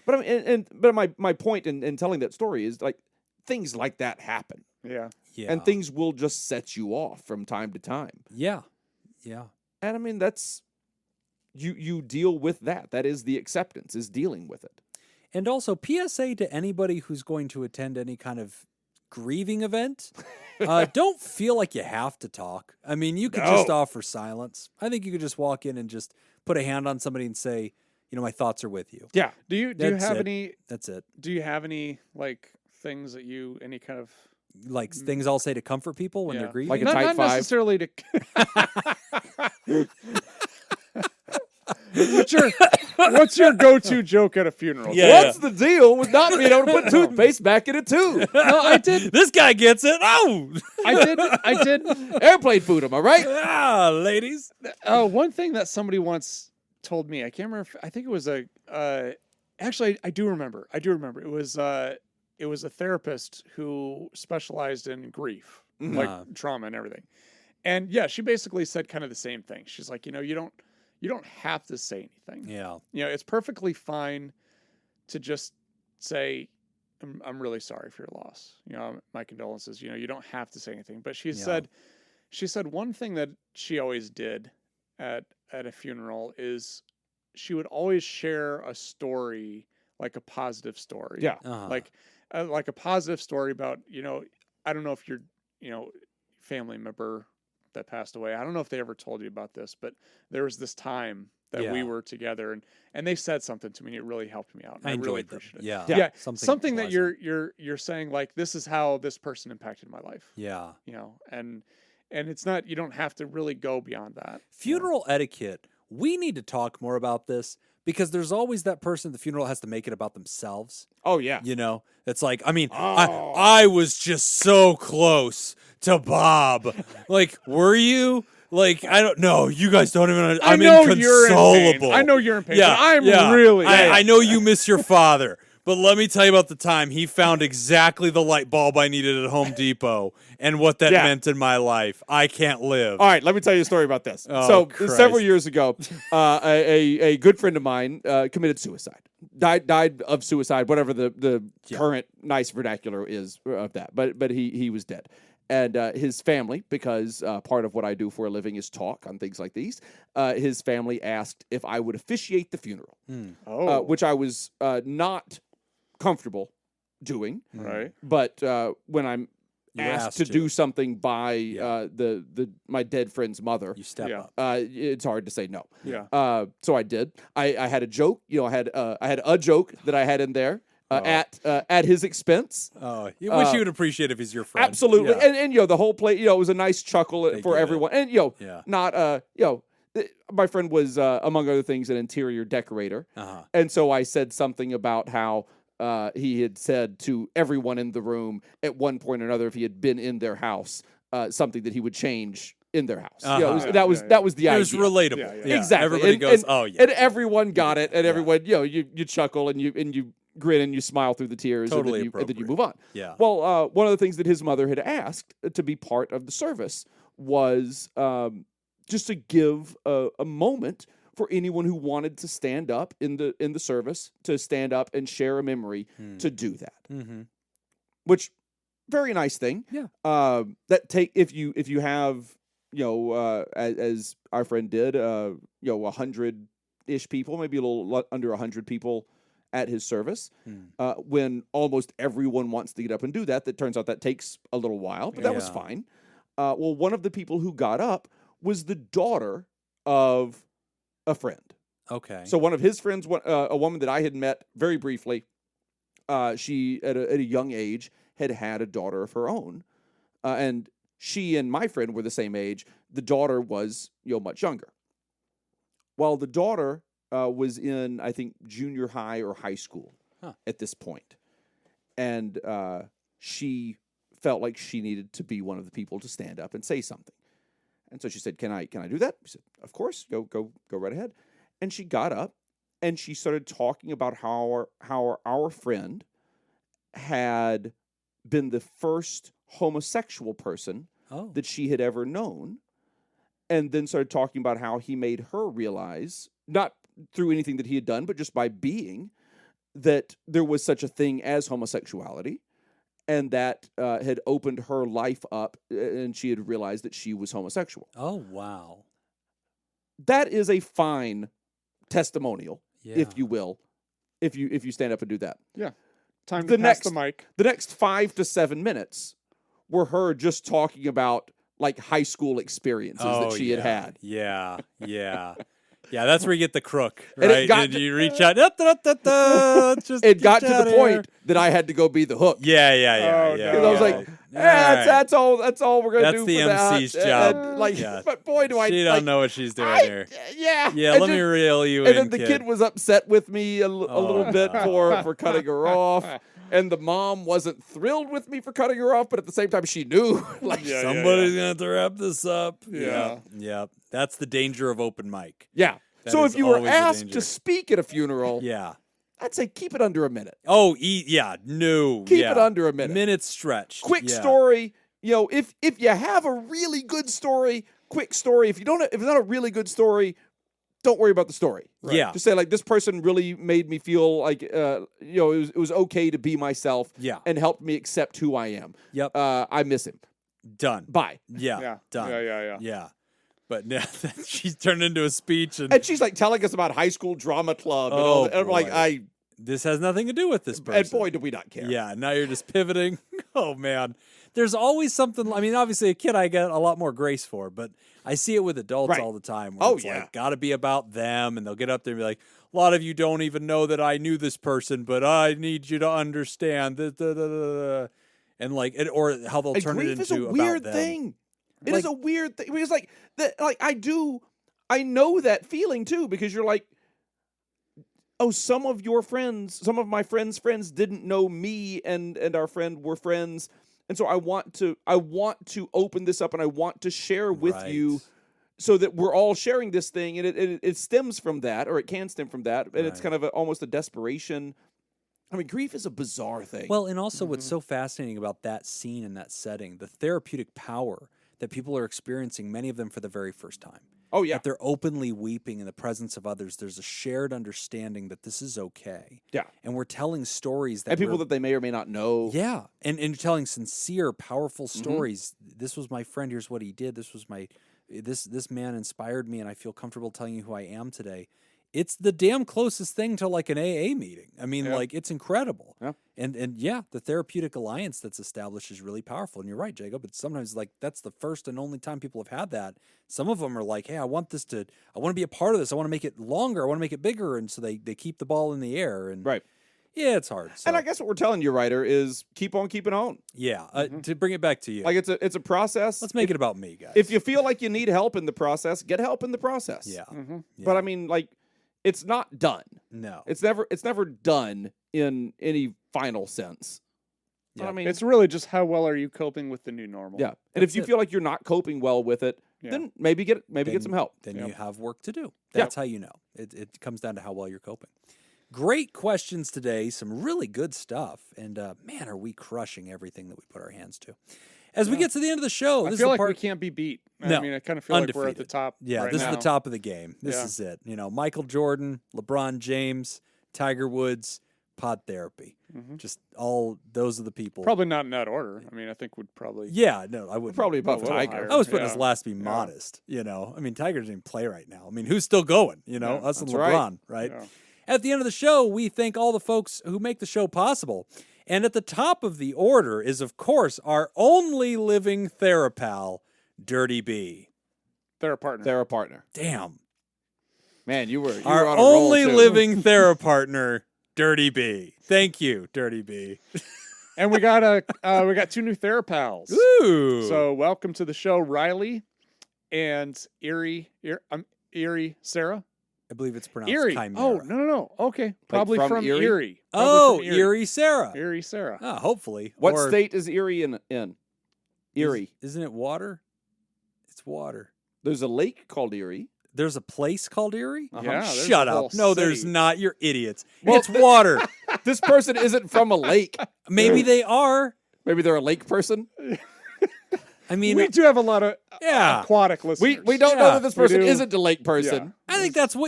But I mean, but my point in telling that story is like things like that happen, Yeah. Yeah. and things will just set you off from time to time. Yeah. Yeah. And I mean, that's you deal with that. That is the acceptance, is dealing with it. And also, PSA to anybody who's going to attend any kind of grieving event, don't feel like you have to talk. I mean, you could just No. offer silence. I think you could just walk in and just put a hand on somebody and say, my thoughts are with you. Yeah. Do you That's have it. any That's it. like things that any kind of Like things I'll say to comfort people when they're Yeah. grieving. Like a not, type not 5. necessarily to What's your go-to joke at a funeral? Yeah. What's the deal with not being able to put toothpaste back in a tube? No, I did. This guy gets it. Oh, I did. Airplane food, am I right? ladies. One thing that somebody once told me, I can't remember. I think it was actually, I do remember. It was a therapist who specialized in grief, like trauma and everything. And yeah, she basically said kind of the same thing. She's like, you don't have to say anything. Yeah. It's perfectly fine to just say, I'm really sorry for your loss. My condolences. You don't have to say anything. But she said one thing that she always did at at a funeral is she would always share a story, like a positive story. Yeah. Like a positive story about, I don't know if your, family member that passed away. I don't know if they ever told you about this, but there was this time that we were together and they said something to me and it really helped me out. And I really enjoyed them. appreciate it. Yeah. Something that pleasant. you're saying, like, this is how this person impacted my life. Yeah. And it's not, you don't have to really go beyond that. Funeral etiquette. We need to talk more about this because there's always that person at the funeral has to make it about themselves. Oh yeah. It's like, I mean, I was just so close to Bob. Like, were you? Like, I don't know. You guys don't even. I'm inconsolable. I know you're in pain. Yeah, I'm yeah. really. I know you miss your father, but let me tell you about the time he found exactly the light bulb I needed at Home Depot and what that meant in my life. I can't live. All right, let me tell you a story about this. Oh, So Christ. several years ago, a good friend of mine committed suicide. Died of suicide, whatever the current nice vernacular is of that. But he was dead. And his family, because part of what I do for a living is talk on things like these, his family asked if I would officiate the funeral, which I was not comfortable doing. Right. But when I'm asked to do something by my dead friend's mother, You step up. it's hard to say no. Yeah. So I did. I had a joke. I had a joke that I had in there at his expense. Oh, you wish you would appreciate if he's your friend. Absolutely. Yeah. And the whole play, it was a nice chuckle for get everyone. And not my friend was among other things an interior decorator. And so I said something about how he had said to everyone in the room at one point or another, if he had been in their house, something that he would change in their house. That was the idea. It was relatable. Yeah. Exactly. Everybody goes, oh yeah. And everyone got it, and everyone, you chuckle and you grin and you smile through the tears, Totally and then you appropriate. move on. Yeah. Well, one of the things that his mother had asked to be part of the service was just to give a moment for anyone who wanted to stand up in the service, to stand up and share a memory, to do that. Mm-hmm. Which, very nice thing. Yeah. If you have, as our friend did, 100-ish people, maybe a little under 100 people at his service, when almost everyone wants to get up and do that. That turns out that takes a little while, but that was fine. Well, one of the people who got up was the daughter of a friend. Okay. So one of his friends, a woman that I had met very briefly, she at a young age had a daughter of her own, and she and my friend were the same age. The daughter was much younger. While the daughter was in, I think, junior high or high school at this point. And she felt like she needed to be one of the people to stand up and say something. And so she said, can I do that? We said, of course, go right ahead. And she got up and she started talking about how our friend had been the first homosexual person that she had ever known. And then started talking about how he made her realize, not through anything that he had done, but just by being, that there was such a thing as homosexuality, and that had opened her life up, and she had realized that she was homosexual. Oh, wow. That is a fine testimonial, if you will, if you stand up and do that. Yeah. Time to pass the mic. The next 5 to 7 minutes were her just talking about like high school experiences that she had. Yeah. Yeah, that's where you get the crook, And right? And you reach out. It got to the point that I had to go be the hook. Yeah. no. I was like, that's all we're gonna do. That's the for MC's that. job. And, but boy, do I! She don't know what she's doing here. Yeah. Yeah, And let me reel you And in, then the kid was upset with me a little bit for cutting her off. And the mom wasn't thrilled with me for cutting her off, but at the same time, she knew. Somebody's going to have to wrap this up. Yeah. Yep. That's the danger of open mic. Yeah. That So is if you were always a asked danger. to speak at a funeral, Yeah. I'd say keep it under a minute. Oh, no. Keep it under a minute. Minutes stretched. Quick Yeah. story. If you have a really good story, quick story. If it's not a really good story, don't worry about the story. Right? Yeah. Just say like, this person really made me feel like it was okay to be myself. Yeah. And helped me accept who I am. Yep. I miss him. Done. Bye. Yeah. Done. Yeah. Yeah. But now she's turned into a speech, And she's like telling us about high school drama club. And all that. And I'm like, boy. This has nothing to do with this person. and boy, do we not care. Yeah, now you're just pivoting. Oh, man. There's always something. I mean, obviously, a kid I get a lot more grace for, but I see it with adults Right. all the time. Where Oh, it's yeah. like, got to be about them. And they'll get up there and be like, a lot of you don't even know that I knew this person, but I need you to understand. And like, or how they'll And turn grief it is a into weird about them. thing. It Like- is a weird thing. Because like I know that feeling too, because you're like, oh, some of my friends' friends didn't know me and our friend were friends. And so I want to open this up and I want to share with you Right. so that we're all sharing this thing. And it stems from that, or it can stem from that. And it's Right. kind of almost a desperation. I mean, grief is a bizarre thing. Well, and also what's so fascinating about that scene and that setting, the therapeutic power that people are experiencing, many of them for the very first time. oh, yeah. That they're openly weeping in the presence of others. There's a shared understanding that this is okay. Yeah. And we're telling stories that And people we're- that they may or may not know. Yeah. And you're telling sincere, powerful Mm-hmm. stories. This was my friend, here's what he did. This was this man inspired me and I feel comfortable telling you who I am today. It's the damn closest thing to like an AA meeting. I mean, Yeah. like it's incredible. Yeah. And yeah, the therapeutic alliance that's established is really powerful. And you're right, Jacob. It's sometimes like that's the first and only time people have had that. Some of them are like, hey, I want to be a part of this. I want to make it longer. I want to make it bigger. And so they keep the ball in the air. And Right. yeah, it's hard. So, And I guess what we're telling you, writer, is keep on keeping on. yeah, to bring it back to you, Like it's a process. let's make it about me, guys. If you feel like you need help in the process, get help in the process. yeah. Mm-hmm. Yeah. But I mean, like, it's not done. No. It's never done in any final sense. Yeah. I mean, It's really just how well are you coping with the new normal? yeah. And if That's you it. feel like you're not coping well with it, Yeah. then maybe get Then- some help. Then Yep. you have work to do. Yeah. That's how you know. It comes down to how well you're coping. Great questions today. Some really good stuff. And man, are we crushing everything that we put our hands to. As we Yeah. get to the end of the show, I this feel is like the part. we can't be beat. No. I mean, I kind of feel like we're at the Undefeated. top. Yeah, right this now. is the top of the game. This Yeah. is it. You know, Michael Jordan, LeBron James, Tiger Woods, Pod Therapy. Mhm. Just all those are the people. Probably not in that order. I mean, I think would probably. Yeah, no, I would Probably above a little Tiger. higher. I was putting his Yeah. last to be modest, you know. I mean, Tiger doesn't even play right now. I mean, who's still going? You know, Yeah, us and that's right. LeBron, right? Yeah. At the end of the show, we thank all the folks who make the show possible. And at the top of the order is, of course, our only living therapal, Dirty B. They're a partner. They're a partner. Damn. Man, you were Our on a roll, only too. living therapartner, Dirty B. Thank you, Dirty B. And we got two new therapals. Ooh. So welcome to the show, Riley and Erie Sarah. I believe it's pronounced Erie. Chimera. Oh, no. Okay. Probably from from Erie? Erie. Oh, Probably from Erie Sarah. Erie Sarah. Ah, hopefully. What Or state is Erie in? Erie. Isn't it water? It's water. There's a lake called Erie. There's a place called Erie? Uh-huh. Yeah, there's Shut a whole up. No, there's city. not. You're idiots. Well, It's water. This person isn't from a lake. Maybe they are. Maybe they're a lake person. I mean, We do have a lot of Yeah. aquatic listeners. We don't know Yeah, that this we person do. isn't a lake person. I think that's how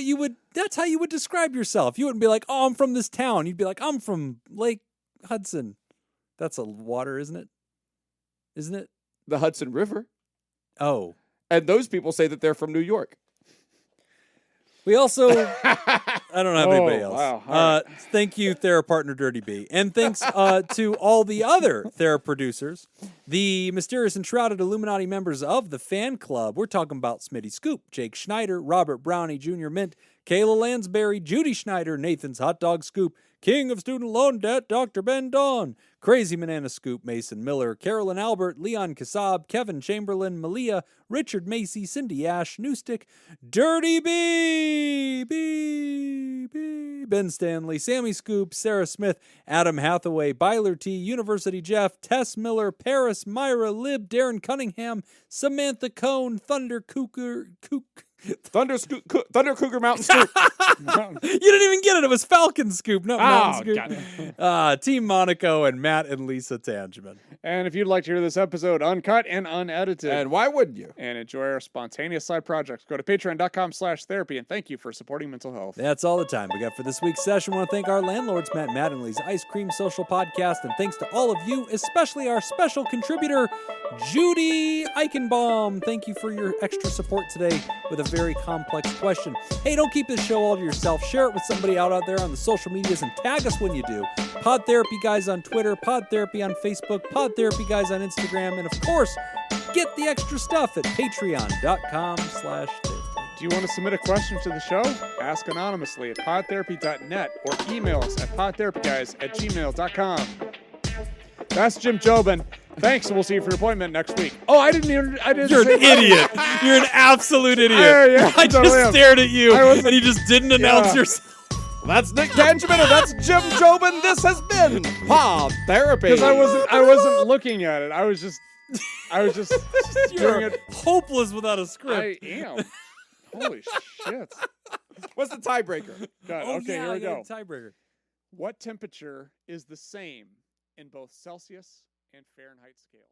you would describe yourself. You wouldn't be like, oh, I'm from this town. You'd be like, I'm from Lake Hudson. That's a water, isn't it? Isn't it? The Hudson River. Oh. And those people say that they're from New York. We also, I don't have anybody Oh, else. wow. All Thank you, TheraPartner Dirty B. And thanks to all the other Thera-producers, the mysterious and shrouded Illuminati members of the fan club. We're talking about Smitty Scoop, Jake Schneider, Robert Brownie Jr. Mint, Kayla Lansbury, Judy Schneider, Nathan's Hot Dog Scoop, King of Student Loan Debt, Dr. Ben Dawn, Crazy Banana Scoop, Mason Miller, Carolyn Albert, Leon Kassab, Kevin Chamberlain, Malia, Richard Macy, Cindy Ash, Newstick, Dirty B, Ben Stanley, Sammy Scoop, Sarah Smith, Adam Hathaway, Byler T, University Jeff, Tess Miller, Paris, Myra, Lib, Darren Cunningham, Samantha Cohn, Thunder Cooker, Thunder Cougar Mountain Scoop. You didn't even get it. It was Falcon Scoop, not Mountain Scoop. God. Team Monaco and Matt and Lisa Tangeman. And if you'd like to hear this episode uncut and unedited, And why wouldn't you? and enjoy our spontaneous side projects, go to patreon.com/therapy. And thank you for supporting mental health. That's all the time we got for this week's session. I want to thank our landlords, Matt Mattingly's Ice Cream Social Podcast, and thanks to all of you, especially our special contributor, Judy Eichenbaum. Thank you for your extra support today with a very complex question. Hey, don't keep this show all to yourself. Share it with somebody out there on the social medias and tag us when you do. Pod Therapy Guys on Twitter, Pod Therapy on Facebook, Pod Therapy Guys on Instagram, and of course, get the extra stuff at patreon.com/therapy. Do you want to submit a question to the show? Ask anonymously at podtherapy.net or email us at podtherapyguys@gmail.com. That's Jim Jobin. Thanks, and we'll see you for your appointment next week. Oh, I didn't. You're say an idiot. You're an absolute idiot. Yeah, I totally just am. stared at you, I wasn't- and you just didn't announce yourself. That's Nick Tangeman, and that's Jim Jobin. This has been Pod Therapy. Because I wasn't looking at it. I was just You're doing it. hopeless without a script. I am. Holy shit. What's the tiebreaker? God, Oh, okay, yeah, here we I got go. a tiebreaker. What temperature is the same in both Celsius and Fahrenheit scales?